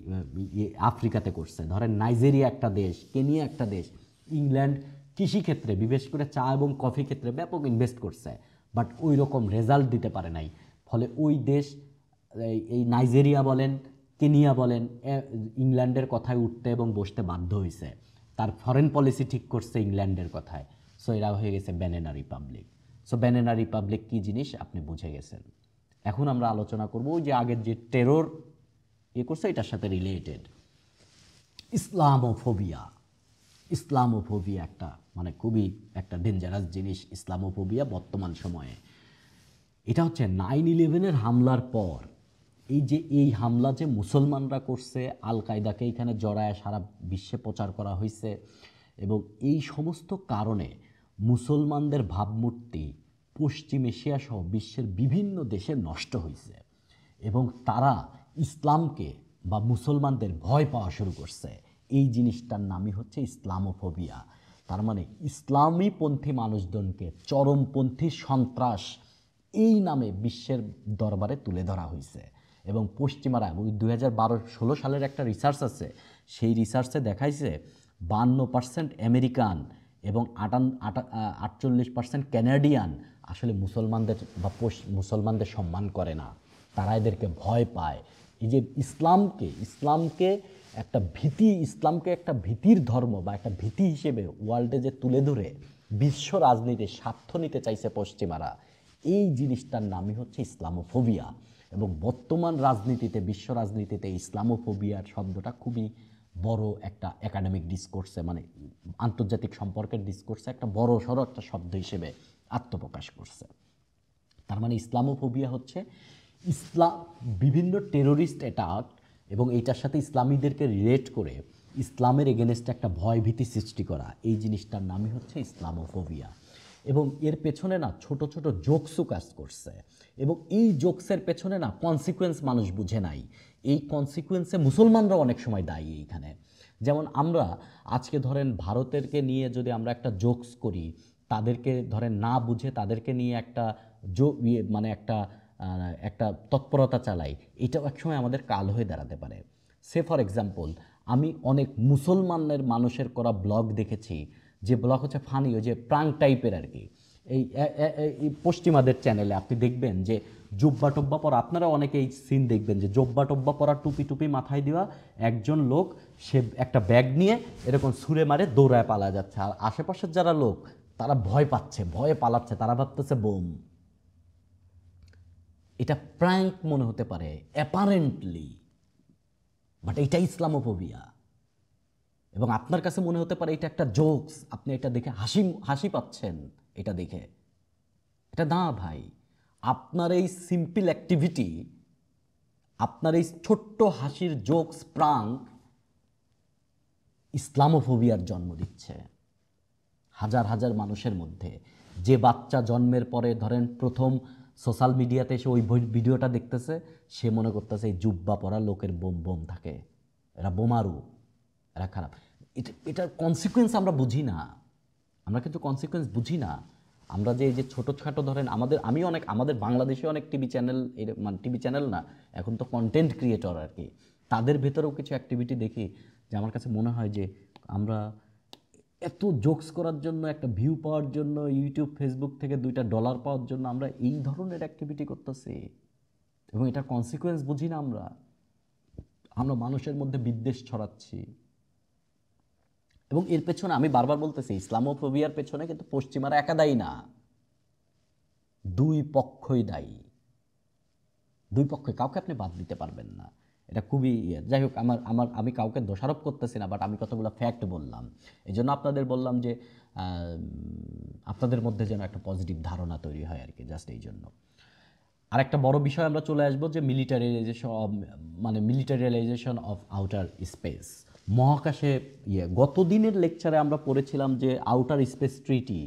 A: আফ্রিকাতে করছে। ধরেন নাইজেরিয়া একটা দেশ, কেনিয়া একটা দেশ, ইংল্যান্ড কৃষিক্ষেত্রে বিশেষ করে চা এবং কফি ক্ষেত্রে ব্যাপক ইনভেস্ট করছে, বাট ওই রকম রেজাল্ট দিতে পারে নাই। ফলে ওই দেশ এই নাইজেরিয়া বলেন, কেনিয়া বলেন, ইংল্যান্ডের কথায় উঠতে এবং বসতে বাধ্য হয়েছে। তার ফরেন পলিসি ঠিক করছে ইংল্যান্ডের কথায়। সো এরা হয়ে গেছে banana republic. So banana republic কী জিনিস আপনি বুঝে গেছেন। এখন আমরা আলোচনা করব ওই যে আগের যে টেরর করছে এটার সাথে রিলেটেড ইসলামোফোবিয়া। ইসলামোফোবিয়া একটা মানে খুবই একটা ডেঞ্জারাস জিনিস। ইসলামোফোবিয়া বর্তমান সময়ে এটা হচ্ছে 9/11-এর হামলার পর এই হামলা যে মুসলমানরা করছে, আল কায়দাকে এখানে জড়ায় সারা বিশ্বে প্রচার করা হয়েছে, এবং এই সমস্ত কারণে মুসলমানদের ভাবমূর্তি পশ্চিম এশিয়া সহ বিশ্বের বিভিন্ন দেশে নষ্ট হয়েছে এবং তারা ইসলামকে বা মুসলমানদের ভয় পাওয়া শুরু করছে। এই জিনিসটার নামই হচ্ছে ইসলামোফোবিয়া। তার মানে ইসলামীপন্থী মানুষজনকে চরমপন্থী সন্ত্রাস এই নামে বিশ্বের দরবারে তুলে ধরা হয়েছে। এবং পশ্চিমারা 2016 সালের একটা রিসার্চ আছে, সেই রিসার্চে দেখাইছে 52% আমেরিকান এবং 48% ক্যানাডিয়ান আসলে মুসলমানদের বা মুসলমানদের সম্মান করে না, তারা এদেরকে ভয় পায়। এই যে ইসলামকে একটা ভীতির ধর্ম বা একটা ভীতি হিসেবে ওয়ার্ল্ডে যে তুলে ধরে বিশ্ব রাজনীতির স্বার্থ নিতে চাইছে পশ্চিমারা, এই জিনিসটার নামই হচ্ছে ইসলামোফোবিয়া। এবং বর্তমান রাজনীতিতে, বিশ্ব রাজনীতিতে ইসলামোফোবিয়ার শব্দটা খুবই বড় একটা একাডেমিক ডিসকোর্সে, মানে আন্তর্জাতিক সম্পর্কের ডিসকোর্সে একটা বড় সড়ো একটা শব্দ হিসেবে আত্মপ্রকাশ করছে। তার মানে ইসলামোফোবিয়া হচ্ছে বিভিন্ন টেরোরিস্ট অ্যাটাক এবং এইটার সাথে ইসলামীদেরকে রিলেট করে ইসলামের এগেনস্টে একটা ভয়ভীতি সৃষ্টি করা, এই জিনিসটার নামই হচ্ছে ইসলামোফোবিয়া। এবং এর পেছনে না ছোট ছোট জোকসও কাজ করছে, এবং এই জোকসের পেছনে না কনসিকুয়েন্স মানুষ বুঝে নাই। এই কনসিকুয়েন্সে মুসলমানরা অনেক সময় দায়ী এইখানে। যেমন আমরা আজকে ধরেন ভারতেরকে নিয়ে যদি আমরা একটা জোকস করি, তাদেরকে ধরেন না বুঝে তাদেরকে নিয়ে একটা মানে একটা তৎপরতা চালাই, এটাও একসময় আমাদের কাল হয়ে দাঁড়াতে পারে। সে ফর এক্সাম্পল, আমি অনেক মুসলমানের মানুষের করা ব্লগ দেখেছি, যে ব্লগ হচ্ছে ফানি, ওই যে প্রাঙ্ক টাইপের আর কি। এই পশ্চিমাদের চ্যানেলে আপনি দেখবেন যে জুব্বা টব্বা পরা, আপনারা অনেকে এই সিন দেখবেন যে জব্বা টব্বা পরা, টুপি টুপি মাথায় দেওয়া একজন লোক, সে একটা ব্যাগ নিয়ে এরকম ছুঁড়ে মারে দৌড়ায় পালা যাচ্ছে, আর আশেপাশের যারা লোক তারা ভয় পাচ্ছে, ভয়ে পালাচ্ছে, তারা ভাবতেছে বোম। এটা প্র্যাঙ্ক মনে হতে পারে অ্যাপারেন্টলি, বাট এটা ইসলামোফোবিয়া। এবং আপনার কাছে মনে হতে পারে এটা একটা জোকস, আপনি এটা দেখে হাসি পাচ্ছেন এটা দেখে। এটা না ভাই, আপনার এই সিম্পল অ্যাক্টিভিটি, আপনার এই ছোট্ট হাসির জোকস প্রাঙ্ক ইসলামোফোবিয়ার জন্ম দিচ্ছে হাজার হাজার মানুষের মধ্যে। যে বাচ্চা জন্মের পরে ধরেন প্রথম সোশ্যাল মিডিয়াতে এসে ওই ভিডিওটা দেখতেছে, সে মনে করতেছে এই জুব্বা পরা লোকের বোম থাকে, এরা বোমারু, এরা খারাপ। এটার কনসিকুয়েন্স আমরা বুঝি না, আমরা কিন্তু কনসিকুয়েন্স বুঝি না। আমরা যে এই যে ছোটোখাটো ধরেন আমাদের বাংলাদেশে অনেক টিভি চ্যানেল, মানে টিভি চ্যানেল না, এখন তো কন্টেন্ট ক্রিয়েটর আর কি, তাদের ভেতরেও কিছু অ্যাক্টিভিটি দেখি যে আমার কাছে মনে হয় যে আমরা এত জোকস করার জন্য, একটা ভিউ পাওয়ার জন্য, ইউটিউব ফেসবুক থেকে $2 পাওয়ার জন্য আমরা এই ধরনের অ্যাক্টিভিটি করতেছি, এবং এটার কনসিকুয়েন্স বুঝি না। আমরা মানুষের মধ্যে বিদ্বেষ ছড়াচ্ছি। এবং এর পেছনে আমি বারবার বলতেছি, ইসলামোফোবিয়ার পেছনে কিন্তু পশ্চিমারা একা দায়ী না, দুই পক্ষই দায়ী। দুই পক্ষই, কাউকে আপনি বাদ দিতে পারবেন না। এটা খুবই যাই হোক, আমি কাউকে দোষারোপ করতেছি না, বাট আমি কতগুলো ফ্যাক্ট বললাম। এই জন্য আপনাদের বললাম যে আপনাদের মধ্যে যেন একটা পজিটিভ ধারণা তৈরি হয় আর কি, জাস্ট এই জন্য। আরেকটা বড় বিষয় আমরা চলে আসবো যে মিলিটারিয়ালাইজেশন অফ আউটার স্পেস। মহাকাশে গত দিনের লেকচারে আমরা পড়েছিলাম যে আউটার স্পেস ট্রিটি,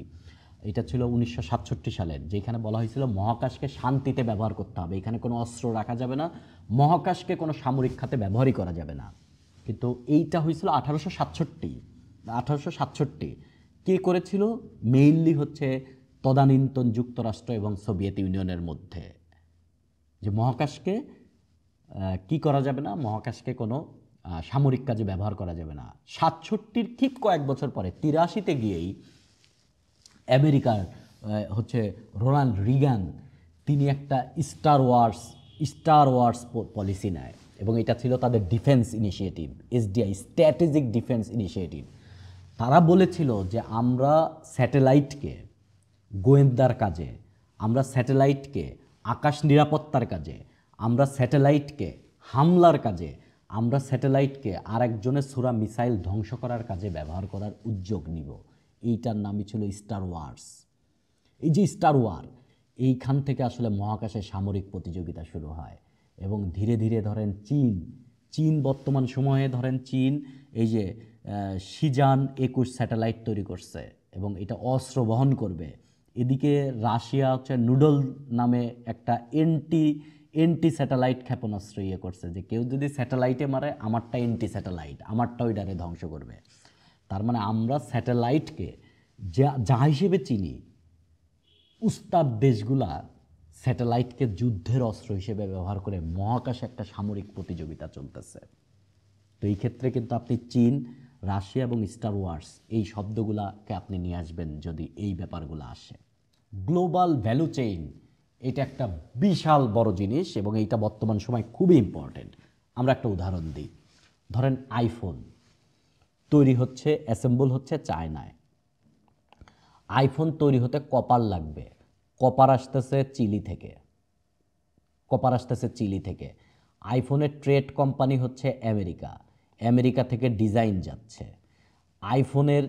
A: এটা ছিল 1967 সালের, যেখানে বলা হয়েছিল মহাকাশকে শান্তিতে ব্যবহার করতে হবে, এখানে কোনো অস্ত্র রাখা যাবে না, মহাকাশকে কোনো সামরিক খাতে ব্যবহারই করা যাবে না। কিন্তু এইটা হয়েছিল 1867। কে করেছিল? মেইনলি হচ্ছে তদানীন্তন যুক্তরাষ্ট্র এবং সোভিয়েত ইউনিয়নের মধ্যে, যে মহাকাশকে কি করা যাবে না, মহাকাশকে কোনো সামরিক কাজে ব্যবহার করা যাবে না। 67-র ঠিক কয়েক বছর পরে 83-তে গিয়েই আমেরিকার হচ্ছে রোনাল্ড রিগান, তিনি একটা স্টার ওয়ার্স পলিসি নেয়, এবং এটা ছিল তাদের defence initiative, SDI, strategic defence initiative. তারা বলেছিল যে আমরা স্যাটেলাইটকে গোয়েন্দার কাজে, আমরা স্যাটেলাইটকে আকাশ নিরাপত্তার কাজে, আমরা স্যাটেলাইটকে হামলার কাজে, আমরা স্যাটেলাইটকে আরেকজনের ছোড়া মিসাইল ধ্বংস করার কাজে ব্যবহার করার উদ্যোগ নিব। এইটার নামই ছিল স্টার ওয়ার্স। এই যে স্টার ওয়ার, এইখান থেকে আসলে মহাকাশে সামরিক প্রতিযোগিতা শুরু হয়, এবং ধীরে ধীরে ধরেন চীন বর্তমান সময়ে ধরেন চীন এই যে শিজান 21 স্যাটেলাইট তৈরি করছে, এবং এটা অস্ত্র বহন করবে। এদিকে রাশিয়া হচ্ছে নুডল নামে একটা এন্টি স্যাটেলাইট ক্ষেপণাস্ত্র করছে, যে কেউ যদি স্যাটেলাইটে মারে, আমারটা এন্টি স্যাটেলাইট, আমারটা ওইটারে ধ্বংস করবে। তার মানে আমরা স্যাটেলাইটকে যা হিসেবে চিনি, উস্তাদ দেশগুলা স্যাটেলাইটকে যুদ্ধের অস্ত্র হিসেবে ব্যবহার করে মহাকাশে একটা সামরিক প্রতিযোগিতা চলতেছে। তো এই ক্ষেত্রে কিন্তু আপনি চীন, রাশিয়া এবং স্টার ওয়ার্স এই শব্দগুলাকে আপনি নিয়ে আসবেন যদি এই ব্যাপারগুলো আসে। গ্লোবাল ভ্যালু চেইন, এটা একটা বিশাল বড় জিনিস, এবং এইটা বর্তমান সময় খুবই ইম্পর্টেন্ট। আমরা একটা উদাহরণ দিই। ধরেন আইফোন তৈরি হচ্ছে, অ্যাসেম্বল হচ্ছে চায়নায়। আইফোন তৈরি হতে কপার লাগবে, কপার আসতেছে চিলি থেকে। আইফোনের ট্রেড কোম্পানি হচ্ছে আমেরিকা থেকে ডিজাইন যাচ্ছে। আইফোনের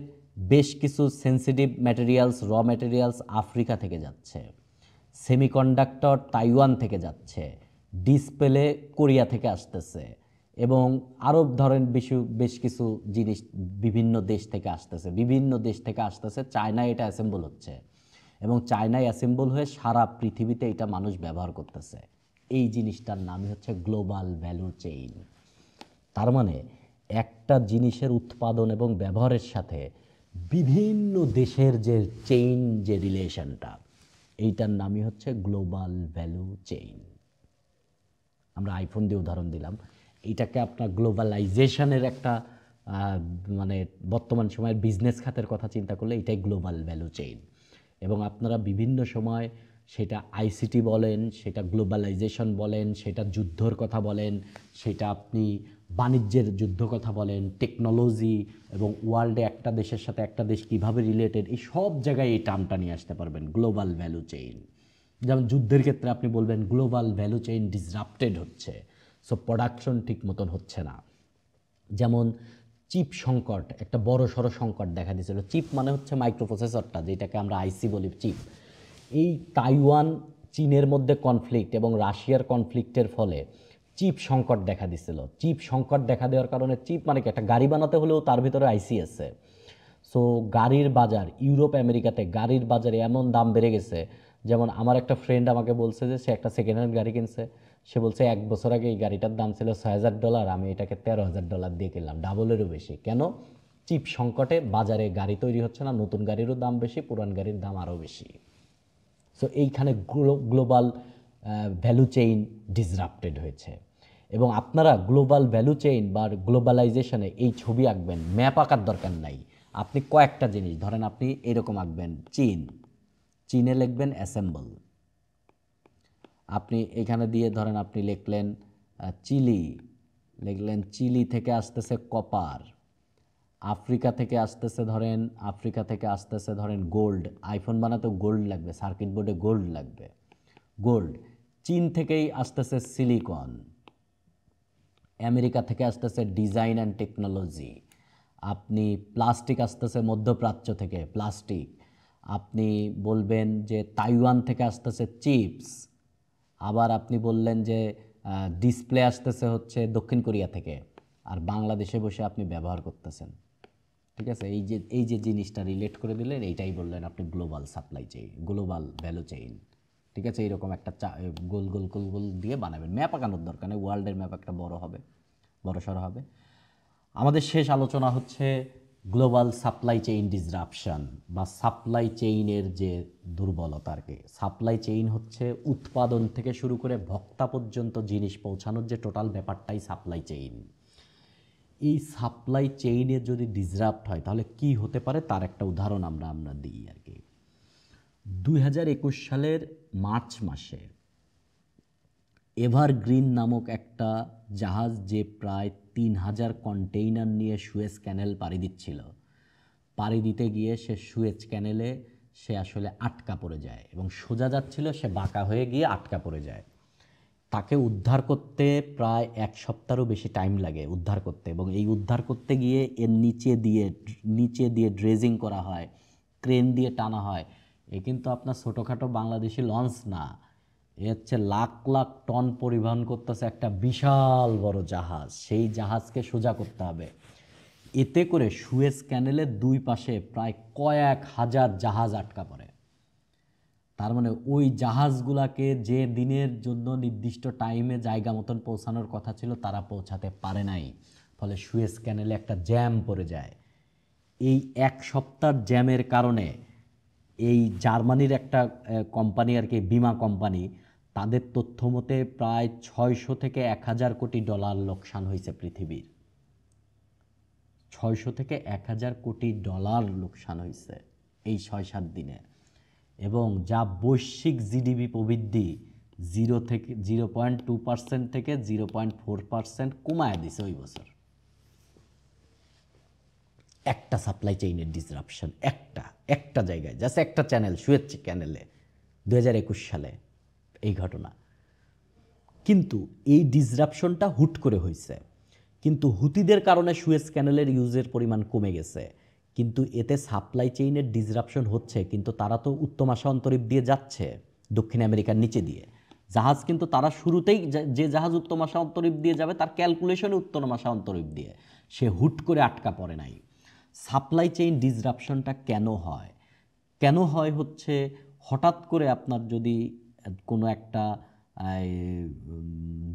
A: বেশ কিছু সেন্সিটিভ ম্যাটেরিয়ালস, র ম্যাটেরিয়ালস আফ্রিকা থেকে যাচ্ছে, সেমিকন্ডাক্টর তাইওয়ান থেকে যাচ্ছে, ডিসপ্লে কোরিয়া থেকে আসতেছে, এবং আরও ধরেন বেশ কিছু জিনিস বিভিন্ন দেশ থেকে আসতেছে। চায়নায় এটা অ্যাসেম্বল হচ্ছে, এবং চায়নায় অ্যাসেম্বল হয়ে সারা পৃথিবীতে এটা মানুষ ব্যবহার করতেছে। এই জিনিসটার নামই হচ্ছে গ্লোবাল ভ্যালু চেইন। তার মানে একটা জিনিসের উৎপাদন এবং ব্যবহারের সাথে বিভিন্ন দেশের যে চেইন, যে রিলেশনটা, এইটার নামই হচ্ছে গ্লোবাল ভ্যালু চেইন। আমরা আইফোন দিয়ে উদাহরণ দিলাম, এইটাকে আপনার গ্লোবালাইজেশনের একটা মানে বর্তমান সময়ের বিজনেস খাতের কথা চিন্তা করলে এটাই গ্লোবাল ভ্যালু চেইন। এবং আপনারা বিভিন্ন সময় সেটা আইসিটি বলেন, সেটা গ্লোবালাইজেশন বলেন, সেটা যুদ্ধর কথা বলেন, সেটা আপনি বাণিজ্যের যুদ্ধ কথা বলেন, টেকনোলজি এবং ওয়ার্ল্ডে একটা দেশের সাথে একটা দেশ কীভাবে রিলেটেড, এই সব জায়গায় এই টার্মটা নিয়ে আসতে পারবেন, গ্লোবাল ভ্যালু চেইন। যেমন যুদ্ধের ক্ষেত্রে আপনি বলবেন গ্লোবাল ভ্যালু চেইন ডিসরাপ্টেড হচ্ছে, সো প্রোডাকশন ঠিক মতন হচ্ছে না। যেমন চিপ সংকট, একটা বড় সড়ো সংকট দেখা দিয়েছিল। চিপ মানে হচ্ছে মাইক্রোপ্রসেসরটা, যেটাকে আমরা আইসি বলি, চিপ। এই তাইওয়ান চীনের মধ্যে কনফ্লিক্ট এবং রাশিয়ার কনফ্লিক্টের ফলে চিপ সংকট দেখা দিয়েছিল। চিপ সংকট দেখা দেওয়ার কারণে, চিপ মানে কি, একটা গাড়ি বানাতে হলেও তার ভিতরে আইসি আছে। সো গাড়ির বাজার, ইউরোপ আমেরিকাতে গাড়ির বাজারে এমন দাম বেড়ে গেছে, যেমন আমার একটা ফ্রেন্ড আমাকে বলছে যে সে একটা সেকেন্ড হ্যান্ড গাড়ি কিনছে। সে বলছে 1 বছর আগে এই গাড়িটার দাম ছিল $6,000, আমি এটাকে $13,000 দিয়ে কিনলাম, ডাবলেরও বেশি। কেন? চিপ সংকটে বাজারে গাড়ি তৈরি হচ্ছে না, নতুন গাড়িরও দাম বেশি, পুরান গাড়ির দাম আরও বেশি। সো এইখানে গ্লোবাল ভ্যালু চেইন ডিসরাপ্টেড হয়েছে। এবং আপনারা গ্লোবাল ভ্যালু চেইন বা গ্লোবালাইজেশনে এই ছবি আঁকবেন, ম্যাপ আঁকার দরকার নাই। আপনি কয়েকটা জিনিস ধরেন, আপনি এরকম আঁকবেন, চীনে লিখবেন অ্যাসেম্বল। আপনি এখানে দিয়ে ধরেন আপনি লিখলেন চিলি থেকে আসতেছে কপার, আফ্রিকা থেকে আসতেছে ধরেন গোল্ড। আইফোন বানাতেও গোল্ড লাগবে, সার্কিট বোর্ডে গোল্ড লাগবে, গোল্ড। চীন থেকেই আসতেছে সিলিকন, আমেরিকা থেকে আসতেছে ডিজাইন অ্যান্ড টেকনোলজি। আপনি প্লাস্টিক আসতেছে মধ্যপ্রাচ্য থেকে, প্লাস্টিক। আপনি বলবেন যে তাইওয়ান থেকে আসতেছে চিপস, আবার আপনি বললেন যে ডিসপ্লে আসতেছে হচ্ছে দক্ষিণ কোরিয়া থেকে, আর বাংলাদেশে বসে আপনি ব্যবহার করতেছেন। ঠিক আছে, এই যে জিনিসটা রিলেট করে দিলেন, এইটাই বললেন আপনি global supply chain, global value chain. ঠিক আছে, এইরকম একটা গোল গোল গোল গোল দিয়ে বানাবেন, ম্যাপ আঁকানোর দরকার নেই, ওয়ার্ল্ডের ম্যাপ একটা বড় হবে, বড় সড়ো হবে। আমাদের শেষ আলোচনা হচ্ছে গ্লোবাল সাপ্লাই চেইন ডিসরাপশন বা সাপ্লাই চেইনের যে দুর্বলতা আর কি। সাপ্লাই চেইন হচ্ছে উৎপাদন থেকে শুরু করে ভোক্তা পর্যন্ত জিনিস পৌঁছানোর যে টোটাল ব্যাপারটাই সাপ্লাই চেইন। এই সাপ্লাই চেইনে যদি ডিসরাপ্ট হয় তাহলে কি হতে পারে তার একটা উদাহরণ আমরা দিই আর কি। 2021 সালের মার্চ মাসে এভারগ্রিন নামক একটা জাহাজ, যে প্রায় 3000 কন্টেইনার নিয়ে সুয়েজ ক্যানেল পাড়ি দিচ্ছিল, পাড়ি দিতে গিয়ে সে সুয়েজ ক্যানেলে সে আসলে আটকা পড়ে যায় এবং সোজা যাচ্ছিল, সে বাঁকা হয়ে গিয়ে আটকা পড়ে যায়। তাকে উদ্ধার করতে প্রায় 1 সপ্তাহেরও বেশি টাইম লাগে উদ্ধার করতে, এবং এই উদ্ধার করতে গিয়ে এর নিচে দিয়ে ড্রেজিং করা হয়, ক্রেন দিয়ে টানা হয়। এ কিন্তু আপনার ছোটোখাটো বাংলাদেশি লঞ্চ না, এ হচ্ছে লাখ লাখ টন পরিবহন করতেছে একটা বিশাল বড় জাহাজ। সেই জাহাজকে সোজা করতে হবে। এতে করে সুয়েজ ক্যানেলের দুই পাশে প্রায় কয়েক হাজার জাহাজ আটকা পড়ে। তার মানে ওই জাহাজগুলাকে যে দিনের জন্য নির্দিষ্ট টাইমে জায়গা মতন পৌঁছানোর কথা ছিল তারা পৌঁছাতে পারে নাই, ফলে সুয়েজ ক্যানেলে একটা জ্যাম পড়ে যায়। এই 1 সপ্তাহের জ্যামের কারণে এই জার্মানির একটা কোম্পানি আর কি, বিমা কোম্পানি, তাদের তথ্য মতে প্রায় 600 থেকে 1000 কোটি ডলার লোকসান হয়েছে পৃথিবীর। 600 থেকে 1000 কোটি ডলার লোকসান হয়েছে এই 6-7 দিনে। এবং যা বৈশ্বিক জিডিপি প্রবৃদ্ধি 0.2% থেকে 0.4% কমায় দিছে ওই বছর। একটা সাপ্লাই চেইনের ডিসরাপশন, একটা জায়গায়, জাস্ট একটা চ্যানেল, সুয়েজ ক্যানেলে 2021 সালে এই ঘটনা। কিন্তু এই ডিসরাপশনটা হুট করে হয়েছে, কিন্তু হুতিদের কারণে সুয়েজ ক্যানেলের ইউজের পরিমাণ কমে গেছে। কিন্তু এতে সাপ্লাই চেইনের ডিসরাপশন হচ্ছে, কিন্তু তারা তো উত্তম আশা অন্তরীপ দিয়ে যাচ্ছে দক্ষিণ আমেরিকার নিচে দিয়ে জাহাজ, কিন্তু তারা শুরুতেই যে জাহাজ উত্তম আশা অন্তরীপ দিয়ে যাবে তার ক্যালকুলেশনে উত্তম আশা অন্তরীপ দিয়ে, সে হুট করে আটকা পড়ে নাই। সাপ্লাই চেইন ডিসরাপশনটা কেন হয় হচ্ছে, হঠাৎ করে আপনার যদি কোনো একটা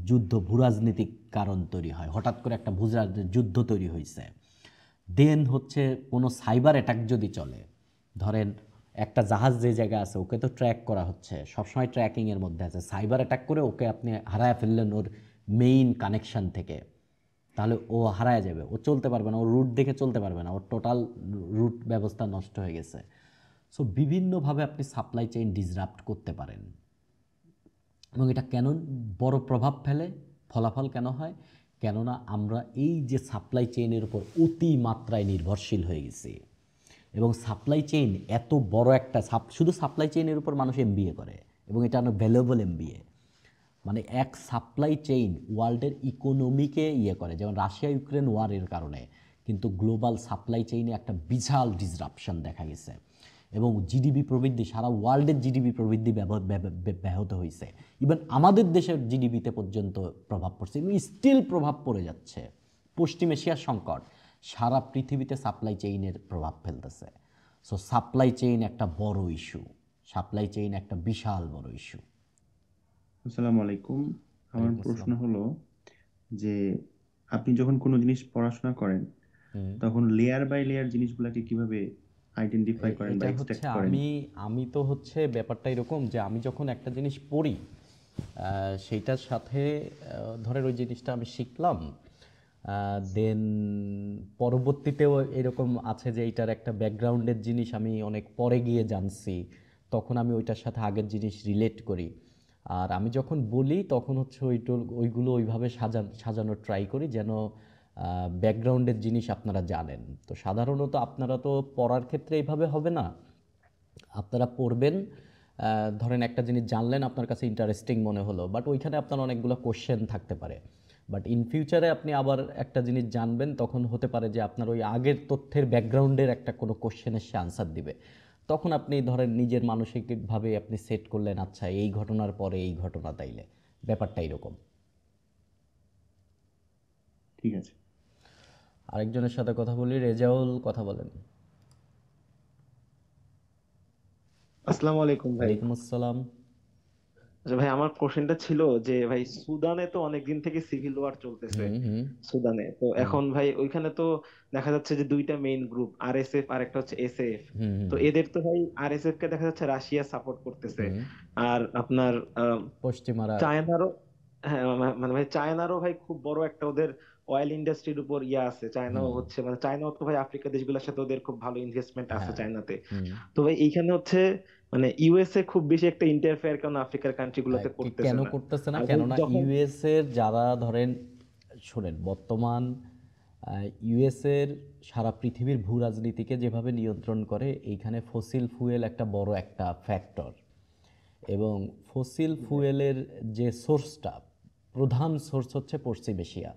A: যুদ্ধ, ভূরাজনৈতিক কারণ তৈরি হয়, হঠাৎ করে একটা যুদ্ধ তৈরি হয়েছে, দেন হচ্ছে কোনো সাইবার অ্যাটাক যদি চলে, ধরেন একটা জাহাজ যে জায়গায় আছে ওকে তো ট্র্যাক করা হচ্ছে, সবসময় ট্র্যাকিংয়ের মধ্যে আছে, সাইবার অ্যাটাক করে ওকে আপনি হারায় ফেললেন ওর মেইন কানেকশান থেকে, তাহলে ও হারায় যাবে, ও চলতে পারবে না, ওর রুট দেখে চলতে পারবে না, ওর টোটাল রুট ব্যবস্থা নষ্ট হয়ে গেছে। সো বিভিন্নভাবে আপনি সাপ্লাই চেইন ডিসরাপ্ট করতে পারেন। এবং এটা কেন বড় প্রভাব ফেলে, ফলাফল কেন হয়, কেননা আমরা এই যে সাপ্লাই চেইনের উপর অতি মাত্রায় নির্ভরশীল হয়ে গেছি। এবং সাপ্লাই চেইন এত বড় একটা শুধু সাপ্লাই চেইনের উপর মানুষ এমবিএ করে, এবং এটা অনেক ভ্যালুয়েবল এমবিএ। মানে এক সাপ্লাই চেইন ওয়ার্ল্ডের ইকোনমিকে করে, যেমন রাশিয়া ইউক্রেন ওয়ারের কারণে কিন্তু গ্লোবাল সাপ্লাই চেইনে একটা বিশাল ডিসরাপশন দেখা গেছে, এবং জিডিপি প্রবৃদ্ধি, সারা ওয়ার্ল্ডের জিডিপি প্রবৃদ্ধি ব্যাহত হয়েছে। ইভেন আমাদের দেশের জিডিপিতে পর্যন্ত প্রভাব পড়ছে, এবং স্টিল প্রভাব পড়ে যাচ্ছে। পশ্চিম এশিয়ার সংকট সারা পৃথিবীতে সাপ্লাই চেইনের প্রভাব ফেলতেছে। সো সাপ্লাই চেইন একটা বড় ইস্যু, সাপ্লাই চেইন একটা বিশাল বড় ইস্যু।
B: আসসালামু আলাইকুম। আমার প্রশ্ন হলো যে আপনি যখন কোনো জিনিস পড়াশোনা করেন তখন লেয়ার বাই লেয়ার জিনিসগুলোকে কিভাবে আইডেন্টিফাই করেন বা
A: এটা হচ্ছে
B: এক্সট্রাক্ট করেন?
A: আমি তো হচ্ছে ব্যাপারটা এরকম যে আমি যখন একটা জিনিস পড়ি, সেইটার সাথে ধরেন ওই জিনিসটা আমি শিখলাম, দেন পরবর্তীতেও এরকম আছে যে এইটার একটা ব্যাকগ্রাউন্ডের জিনিস আমি অনেক পরে গিয়ে জানছি, তখন আমি ওইটার সাথে আগের জিনিস রিলেট করি। আর আমি যখন বলি তখন হচ্ছে ওইগুলো ওইভাবে সাজানোর ট্রাই করি যেন ব্যাকগ্রাউন্ডের জিনিস আপনারা জানেন। তো সাধারণত আপনারা তো পড়ার ক্ষেত্রে এইভাবে হবে না, আপনারা পড়বেন, ধরেন একটা জিনিস জানলেন, আপনার কাছে ইন্টারেস্টিং মনে হলো, বাট ওইখানে আপনার অনেকগুলো কোশ্চেন থাকতে পারে। বাট ইন ফিউচারে আপনি আবার একটা জিনিস জানবেন, তখন হতে পারে যে আপনার ওই আগের তথ্যের ব্যাকগ্রাউন্ডের একটা কোনো কোশ্চেনের সে আনসার দিবে। তখন আপনি ধরেন নিজের মানসিকভাবে আপনি সেট করলেন, আচ্ছা এই ঘটনার পরে এই ঘটনা, তাইলে ব্যাপারটা এরকম।
B: ঠিক আছে।
A: আরেকজনের সাথে কথা বলি, রেজাউল, কথা বলেন।
C: আসসালামু আলাইকুম ভাই।
A: ওয়ালাইকুম আসসালাম।
C: আচ্ছা ভাই, আমার কোশ্চেনটা ছিল যে ভাই সুদানে তো অনেকদিন থেকে সিভিল ওয়ার চলতেছে।
A: হুম হুম
C: সুদানে তো
A: হুম
C: এখন ভাই ওইখানে তো দেখা যাচ্ছে যে দুইটা মেইন গ্রুপ, আরএসএফ আর একটা হচ্ছে এসএএফ।
A: হুম হুম
C: তো এদের তো ভাই আরএসএফ কে দেখা যাচ্ছে রাশিয়া সাপোর্ট করতেছে।
A: হুম।
C: আর আপনার
A: পশ্চিমারা।
C: চায়নারও, হ্যাঁ মানে ভাই চায়নারও ভাই খুব বড় একটা ওদের অয়েল ইন্ডাস্ট্রির উপর ইয়া আছে। চায়নাও
A: হুম।
C: হচ্ছে মানে চায়নাও তো ভাই আফ্রিকা দেশগুলোর সাথে ওদের খুব ভালো ইনভেস্টমেন্ট আছে
A: হ্যাঁ।
C: চায়নাতে।
A: হুম।
C: তো ভাই এইখানে হচ্ছে মানে ইউএসএ খুক বেশি একটা ইন্টারফেয়ার কারণ আফ্রিকার কান্ট্রি গুলোতে করতেছে
A: কেন
C: না।
A: করতেছে না?
C: আর ভাই
A: কেননা
C: যখন
A: ইউএস এর যারা ধরেন, শোনেন, বর্তমান ইউএস এর সারা পৃথিবীর ভূ রাজনীতিকে যেভাবে নিয়ন্ত্রণ করে, এইখানে ফসিল ফুয়েল একটা বড় একটা ফ্যাক্টর। এবং ফসিল ফুয়েলের যে সোর্সটা, প্রধান সোর্স হচ্ছে পশ্চিম এশিয়া।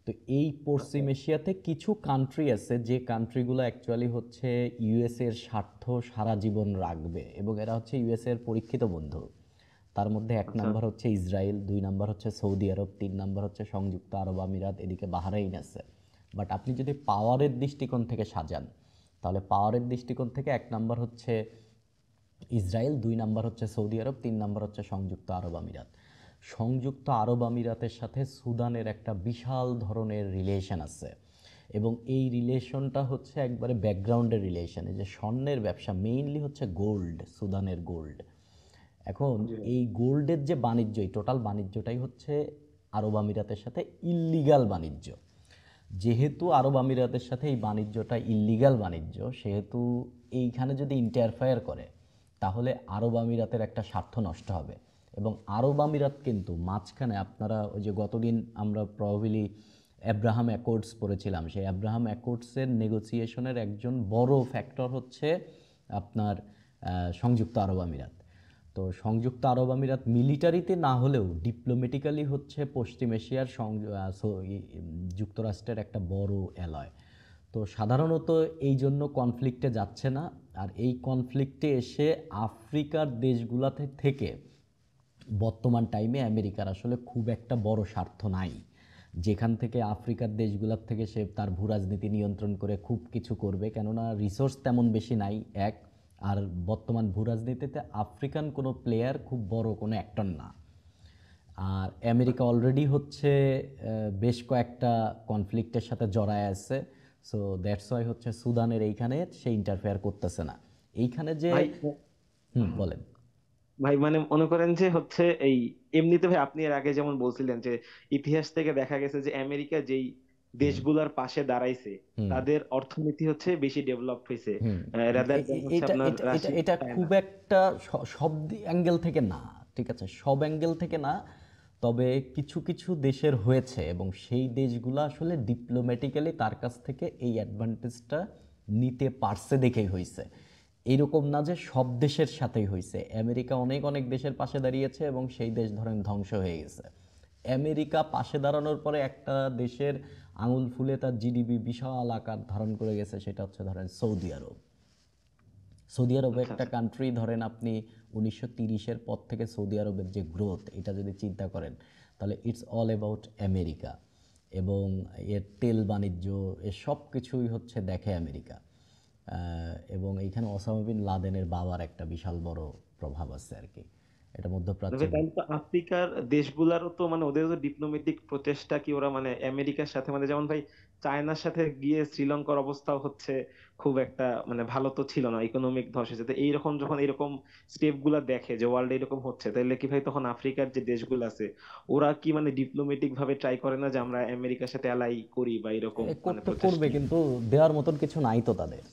A: তো এই পশ্চিম এশিয়াতে কিছু কান্ট্রি আছে যে কান্ট্রিগুলো অ্যাকচুয়ালি হচ্ছে ইউএসএর স্বার্থ সারা জীবন রাখবে, এবং এরা হচ্ছে ইউএসএর পরীক্ষিত বন্ধু। তার মধ্যে এক
C: আচ্ছা
A: নাম্বার হচ্ছে ইসরায়েল, 2 নাম্বার হচ্ছে সৌদি আরব, 3 নাম্বার হচ্ছে সংযুক্ত আরব আমিরাত, এদিকে বাহরাইন আছে। বাট আপনি যদি পাওয়ারের দৃষ্টিকোণ থেকে সাজান, তাহলে পাওয়ারের দৃষ্টিকোণ থেকে 1 নাম্বার হচ্ছে ইসরায়েল, 2 নাম্বার হচ্ছে সৌদি আরব, 3 নাম্বার হচ্ছে সংযুক্ত আরব আমিরাত। সংযুক্ত আরব আমিরাতের সাথে সুদানের একটা বিশাল ধরনের রিলেশন আছে, এবং এই রিলেশনটা হচ্ছে একবারে ব্যাকগ্রাউন্ডের রিলেশন। এই যে স্বর্ণের ব্যবসা, মেইনলি হচ্ছে গোল্ড, সুদানের গোল্ড। এখন
C: জি ভাই।
A: এই গোল্ডের যে বাণিজ্য, এই টোটাল বাণিজ্যটাই হচ্ছে আরব আমিরাতের সাথে ইল্লিগাল বাণিজ্য। যেহেতু আরব আমিরাতের সাথে এই বাণিজ্যটা ইল্লিগাল বাণিজ্য, সেহেতু এইখানে যদি ইন্টারফেয়ার করে, তাহলে আরব আমিরাতের একটা স্বার্থ নষ্ট হবে। এবং আরব আমিরাত কিন্তু মাঝখানে, আপনারা ওই যে গতদিন আমরা প্রবাবলি অ্যাব্রাহাম অ্যাকর্ডস পড়েছিলাম, সেই অ্যাব্রাহাম অ্যাকর্ডসের নেগোসিয়েশনের একজন বড় ফ্যাক্টর হচ্ছে আপনার সংযুক্ত আরব আমিরাত। তো সংযুক্ত আরব আমিরাত মিলিটারিতে না হলেও ডিপ্লোম্যাটিক্যালি হচ্ছে পশ্চিম এশিয়ার যুক্তরাষ্ট্রের একটা বড় অ্যালয়। তো সাধারণত এই জন্য কনফ্লিক্টে যাচ্ছে না। আর এই কনফ্লিক্টে এসে আফ্রিকার দেশগুলোতে থেকে বর্তমান টাইমে আমেরিকার আসলে খুব একটা বড় স্বার্থ নাই, যেখান থেকে আফ্রিকার দেশগুলোর থেকে সে তার ভূ রাজনীতি নিয়ন্ত্রণ করে খুব কিছু করবে, কেননা রিসোর্স তেমন বেশি নাই এক। আর বর্তমান ভূ রাজনীতিতে আফ্রিকান কোনো প্লেয়ার খুব বড় কোনো অ্যাক্টর না। আর আমেরিকা অলরেডি হচ্ছে বেশ কয়েকটা কনফ্লিক্টের সাথে জড়ায় আছে। সো দ্যাটস ওয়াই হচ্ছে সুদানের এইখানে সে ইন্টারফেয়ার করতেছে না এইখানে যে।
C: ভাই
A: বলেন।
C: ভাই মানে মনে করেন যে হচ্ছে এই এমনিতে ভাই আপনি এর আগে যেমন বলছিলেন যে ইতিহাস থেকে দেখা গেছে যে আমেরিকা যেই
A: হুম
C: দেশগুলোর পাশে দাঁড়াইছে
A: হুম
C: তাদের অর্থনীতি হচ্ছে বেশি ডেভেলপ হয়েছে
A: হুম
C: রাদার দেন হচ্ছে
A: এটা
C: আপনার
A: এটা এটা
C: রাশিয়া
A: এটা
C: চায়না।
A: খুব একটা সব অ্যাঙ্গেল থেকে না, ঠিক আছে, সব অ্যাঙ্গেল থেকে না। তবে কিছু কিছু দেশের হয়েছে, এবং সেই দেশগুলো আসলে ডিপ্লোম্যাটিক্যালি তার কাছ থেকে এই অ্যাডভান্টেজটা নিতে পারছে দেখেই হয়েছে। এইরকম না যে সব দেশের সাথেই হয়েছে। আমেরিকা অনেক অনেক দেশের পাশে দাঁড়িয়েছে এবং সেই দেশ ধরেন ধ্বংস হয়ে গেছে। আমেরিকা পাশে দাঁড়ানোর পরে একটা দেশের আঙুল ফুলে তার জিডিপি বিশাল আকার ধারণ করে গেছে, সেটা হচ্ছে ধরেন সৌদি আরব। সৌদি আরব
C: আচ্ছা
A: একটা
C: আচ্ছা।
A: কান্ট্রি, ধরেন আপনি 1930-এর পর থেকে সৌদি আরবের যে গ্রোথ, এটা যদি চিন্তা করেন, তাহলে ইটস অল অ্যাবাউট আমেরিকা। এবং এর তেল বাণিজ্য, এর সব কিছুই হচ্ছে দেখে আমেরিকা। এবং এইখানে ওসামা বিন লাদেনের বাবার একটা বিশাল বড় প্রভাব আছে আর কি, এটা
C: তবে
A: মধ্যপ্রাচ্যের।
C: তাহলে তো আফ্রিকার দেশগুলারও তো মানে ওদের তো ডিপ্লোম্যাটিক প্রচেষ্টা কি ওরা মানে আমেরিকার সাথে মানে যেমন ভাই চায়নার সাথে গিয়ে শ্রীলঙ্কার অবস্থাও হচ্ছে খুব একটা মানে ভালো তো ছিল না, ইকোনমিক ধস হয়েছে। তো এইরকম যখন এরকম স্টেপ গুলা দেখে যে ওয়ার্ল্ড এরকম হচ্ছে, তাহলে কি ভাই তখন আফ্রিকার যে দেশগুলো আছে ওরা কি মানে ডিপ্লোম্যাটিক ভাবে ট্রাই করে না যে আমরা আমেরিকার সাথে অ্যালাই করি বা এরকম মানে
A: করতে করবে,
C: প্রচেষ্টা?
A: কিন্তু দেওয়ার মতন কিছু নাই তো তাদের।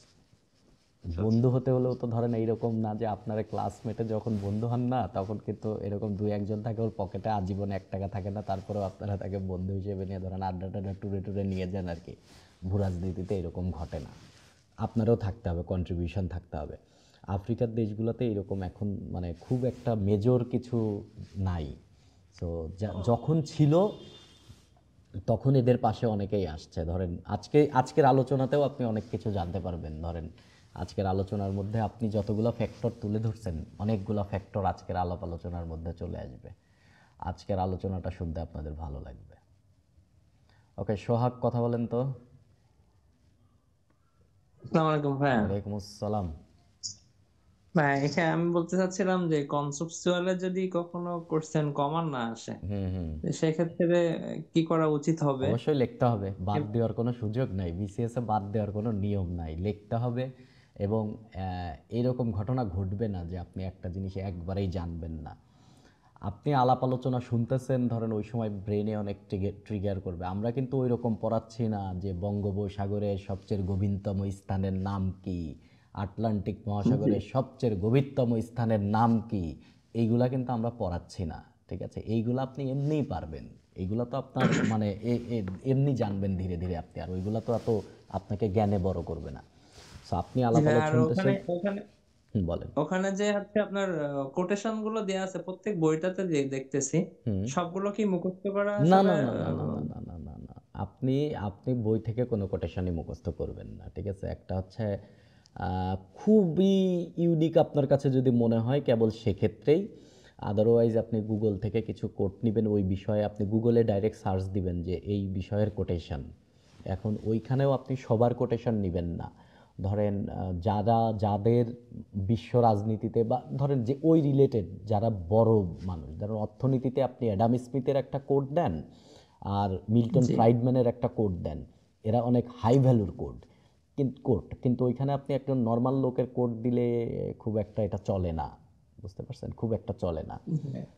C: আচ্ছা আচ্ছা।
A: বন্ধু হতে হলেও তো ধরেন এইরকম না যে আপনার ক্লাসমেটে যখন বন্ধু হন না, তখন কিন্তু এরকম 2-1 জন থাকে, ওর পকেটে আজীবন 1 টাকা থাকে না, তারপরেও আপনারা তাকে বন্ধু হিসেবে নিয়ে ধরেন আড্ডা টাড্ডা টুরে টুরে নিয়ে যান আর কি। ভূ রাজনীতিতে এরকম ঘটে না। আপনারও থাকতে হবে, কন্ট্রিবিউশন থাকতে হবে। আফ্রিকার দেশগুলোতে এরকম এখন মানে খুব একটা মেজর কিছু নাই। সো যখন ছিল তখন এদের পাশে অনেকেই আসছে। ধরেন আজকের আলোচনাতেও আপনি অনেক কিছু জানতে পারবেন। ধরেন আজকের আলোচনার মধ্যে আপনি যতগুলো ফ্যাক্টর তুলে ধরছেন, অনেকগুলো ফ্যাক্টর আজকের আলাপ আলোচনার মধ্যে চলে আসবে। আজকের আলোচনাটা শুনতে আপনাদের ভালো লাগবে। ওকে, সোহাগ কথা বলেন তো।
D: আসসালামু আলাইকুম ভাইয়া।
A: ওয়ালাইকুম আসসালাম।
D: ভাই এখানে আমি বলতে চাচ্ছিলাম যে কনসেপচুয়ালে যদি কখনো কোশ্চেন কমন না আসে, সেক্ষেত্রে কি করা উচিত হবে?
A: অবশ্যই লিখতে হবে, বাদ দেওয়ার কোনো সুযোগ নাই। বিসিএস এ বাদ দেওয়ার কোনো নিয়ম নাই, লিখতে হবে। এবং এরকম ঘটনা ঘটবে না যে আপনি একটা জিনিস একবারেই জানবেন না। আপনি আলাপ আলোচনা শুনতেছেন, ধরেন ওই সময় ব্রেনে অনেক ট্রিগার করবে। আমরা কিন্তু ওই রকম পড়াচ্ছি না যে বঙ্গোপসাগরের সবচেয়ে গভীরতম স্থানের নাম কি, আটলান্টিক মহাসাগরের সবচেয়ে গভীরতম স্থানের নাম কি, এইগুলা কিন্তু আমরা পড়াচ্ছি না। ঠিক আছে, এইগুলা আপনি এমনিই পারবেন, এইগুলা তো আপনার মানে এমনি জানবেন ধীরে ধীরে আপনি, আর ওইগুলা তো এত আপনাকে জ্ঞানে বড় করবে না। সো আপনি আলাপ
D: আর
A: আলোচনা শুনতেছেন।
D: ওখানে
A: বলেন।
D: ওখানে যে হচ্ছে আপনার কোটেশন গুলো দেওয়া আছে প্রত্যেক বইটাতে দেখতেছি, সবগুলো কি মুখস্থ করা
A: না
D: আসলে?
A: না না না না না না না না, আপনি আপনি বই থেকে কোনো কোটেশনই মুখস্থ করবেন না। ঠিক আছে, একটা হচ্ছে খুবই ইউনিক আপনার কাছে যদি মনে হয় কেবল সেক্ষেত্রেই, আদারওয়াইজ আপনি গুগল থেকে কিছু কোট নেবেন ওই বিষয়ে, আপনি গুগলে ডাইরেক্ট সার্চ দিবেন যে এই বিষয়ের কোটেশন। এখন ওইখানেও আপনি সবার কোটেশন নেবেন না। ধরেন যাদের বিশ্ব রাজনীতিতে বা ধরেন যে ওই রিলেটেড যারা বড় মানুষ, ধরেন অর্থনীতিতে আপনি অ্যাডাম স্মিথের একটা কোড দেন আর মিল্টন ফ্রাইডম্যানের একটা কোড দেন, এরা অনেক হাই ভ্যালুর কিন্তু ওইখানে আপনি একটা নর্মাল লোকের কোড দিলে খুব একটা এটা চলে না, বুঝতে পারছেন, খুব একটা চলে না।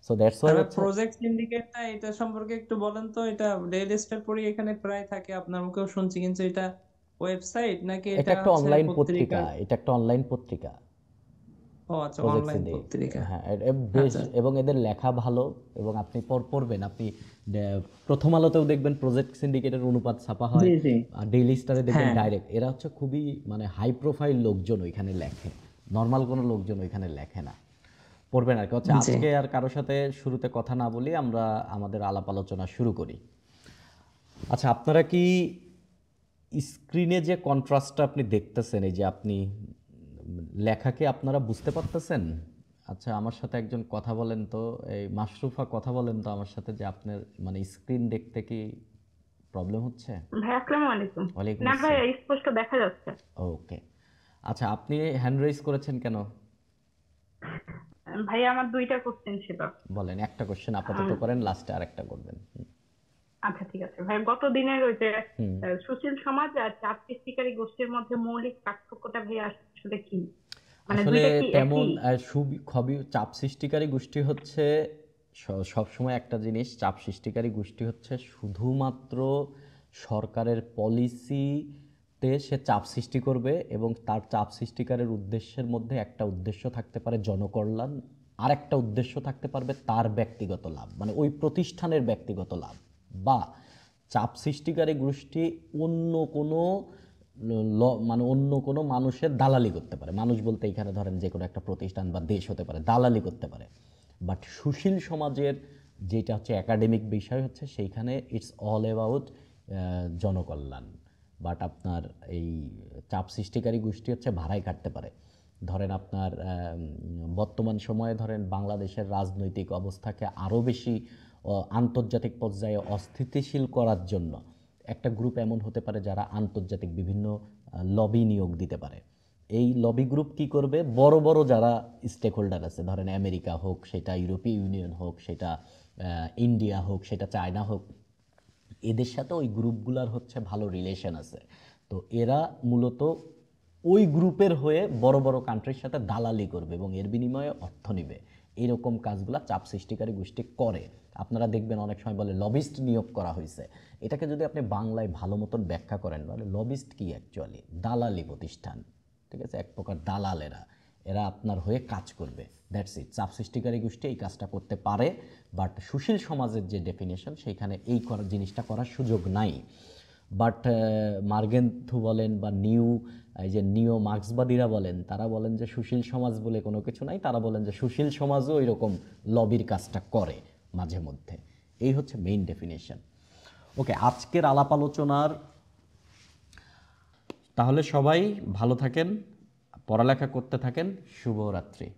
A: সো দ্যাটস ওয়াই
D: প্রজেক্ট সিন্ডিকেটটা এটা সম্পর্কে একটু বলেন তো। এটা ডেইলি স্টার পড়ি এখানে প্রায় থাকে, আপনার মুখেও শুনছি, কিন্তু এটা ওয়েবসাইট নাকি
A: এটা
D: এটা
A: একটা
D: হচ্ছে
A: অনলাইন
D: পত্রিকা?
A: পত্রিকা, এটা একটা অনলাইন পত্রিকা।
D: ও আচ্ছা,
A: প্রজেক্ট
D: অনলাইন
A: সিন্ডিকেট,
D: পত্রিকা।
A: হ্যাঁ বেশ।
D: আচ্ছা।
A: এবং এদের লেখা ভালো, এবং আপনি পড়বেন। আপনি প্রথম আলোতেও দেখবেন প্রজেক্ট সিন্ডিকেটের অনুপাত ছাপা হয়,
D: জি জি,
A: আর ডেইলি স্টারে দেখবেন
D: হ্যাঁ।
A: ডাইরেক্ট। এরা হচ্ছে খুবই মানে হাই প্রোফাইল লোকজন ওইখানে লেখে, নর্মাল কোনো লোকজন ওইখানে লেখে না। পড়বেন আর কি। হচ্ছে
D: জি।
A: আজকে আর কারোর সাথে শুরুতে কথা না বলি, আমরা আমাদের আলাপ আলোচনা শুরু করি। আচ্ছা, আপনারা কি স্ক্রিনে যে কন্ট্রাস্টটা আপনি দেখতেছেন, এই যে আপনি লেখাকে আপনারা বুঝতে পারতেছেন? আচ্ছা, আমার সাথে একজন কথা বলেন তো, এই মাশরুফা কথা বলেন তো আমার সাথে, যে আপনার মানে স্ক্রিন দেখতে কি প্রবলেম হচ্ছে?
E: ভাই আসসালামু আলাইকুম।
A: ওয়ালাইকুম
E: না ভাই,
A: আসসালাম।
E: স্পষ্ট দেখা যাচ্ছে।
A: ওকে, আচ্ছা, আপনি হ্যান্ড রেইজ করেছেন কেন?
E: ভাই আমার দুইটা কোশ্চেন ছিল।
A: বলেন, একটা কোশ্চেন আপাতত করেন, লাস্টে আরেকটা করবেন।
E: আচ্ছা ঠিক আছে ভাই, গত দিনের ওই যে সুশীল সমাজ আর চাপ সৃষ্টিকারী গোষ্ঠীর মধ্যে মৌলিক পার্থক্যটা ভাই আসলে কি? মানে
A: আসলে
E: দুইটা কি
A: তেমন
E: একই?
A: খুবই চাপ সৃষ্টিকারী গোষ্ঠী হচ্ছে সবসময় একটা জিনিস, চাপ সৃষ্টিকারী গোষ্ঠী হচ্ছে শুধুমাত্র সরকারের পলিসিতে সে চাপ সৃষ্টি করবে, এবং তার চাপ সৃষ্টিকারের উদ্দেশ্যের মধ্যে একটা উদ্দেশ্য থাকতে পারে জনকল্যাণ, আর একটা উদ্দেশ্য থাকতে পারবে তার ব্যক্তিগত লাভ, মানে ওই প্রতিষ্ঠানের ব্যক্তিগত লাভ। বা চাপ সৃষ্টিকারী গোষ্ঠী অন্য কোনো মানে অন্য কোনো মানুষের দালালি করতে পারে। মানুষ বলতে এখানে ধরেন যে কোনো একটা প্রতিষ্ঠান বা দেশ হতে পারে, দালালি করতে পারে। বাট সুশীল সমাজের যেটা হচ্ছে একাডেমিক বিষয় হচ্ছে, সেইখানে it's all about Janakalyan. But আপনার এই চাপ সৃষ্টিকারী গোষ্ঠী হচ্ছে ভাড়ায় কাটতে পারে। ধরেন আপনার বর্তমান সময়ে ধরেন বাংলাদেশের রাজনৈতিক অবস্থাকে আরও বেশি আন্তর্জাতিক পর্যায়ে অস্থিতিশীল করার জন্য একটা গ্রুপ এমন হতে পারে যারা আন্তর্জাতিক বিভিন্ন লবি নিয়োগ দিতে পারে। এই লবি গ্রুপ কি করবে, বড় বড় যারা স্টেক হোল্ডার আছে, ধরেন আমেরিকা হোক, সেটা ইউরোপীয় ইউনিয়ন হোক, সেটা ইন্ডিয়া হোক, সেটা চায়না হোক, এদের সাথে ওই গ্রুপগুলার হচ্ছে ভালো রিলেশন আছে। তো এরা মূলত ওই গ্রুপের হয়ে বড় বড় কান্ট্রির সাথে দালালি করবে এবং এর বিনিময়ে অর্থ নেবে। এরকম কাজগুলা চাপ সৃষ্টিকারী গোষ্ঠী করে। আপনারা দেখবেন অনেক সময় বলে লবিস্ট নিয়োগ করা হয়েছে। এটাকে যদি আপনি বাংলায় ভালো মতন ব্যাখ্যা করেন, তাহলে লবিস্ট কি অ্যাকচুয়ালি দালালি প্রতিষ্ঠান। ঠিক আছে, এক প্রকার দালাল এরা আপনার হয়ে কাজ করবে, দ্যাটস ইট। চাপ সৃষ্টিকারী গোষ্ঠী এই কাজটা করতে পারে, বাট সুশীল সমাজের যে ডেফিনেশন সেইখানে এই জিনিসটা করার সুযোগ নাই। বাট মার্গেন্থু বলেন বা এই যে নিও মার্ক্সবাদীরা বলেন, তারা বলেন যে সুশীল সমাজ বলে কোনো কিছু নাই। তারা বলেন যে সুশীল সমাজও এরকম লবির কাজটা করে মাঝে মধ্যে। এই হচ্ছে মেইন ডেফিনেশন। ওকে, আজকের আলাপ আলোচনার তাহলে সবাই ভালো থাকেন, পড়ালেখা করতে থাকেন। শুভরাত্রি।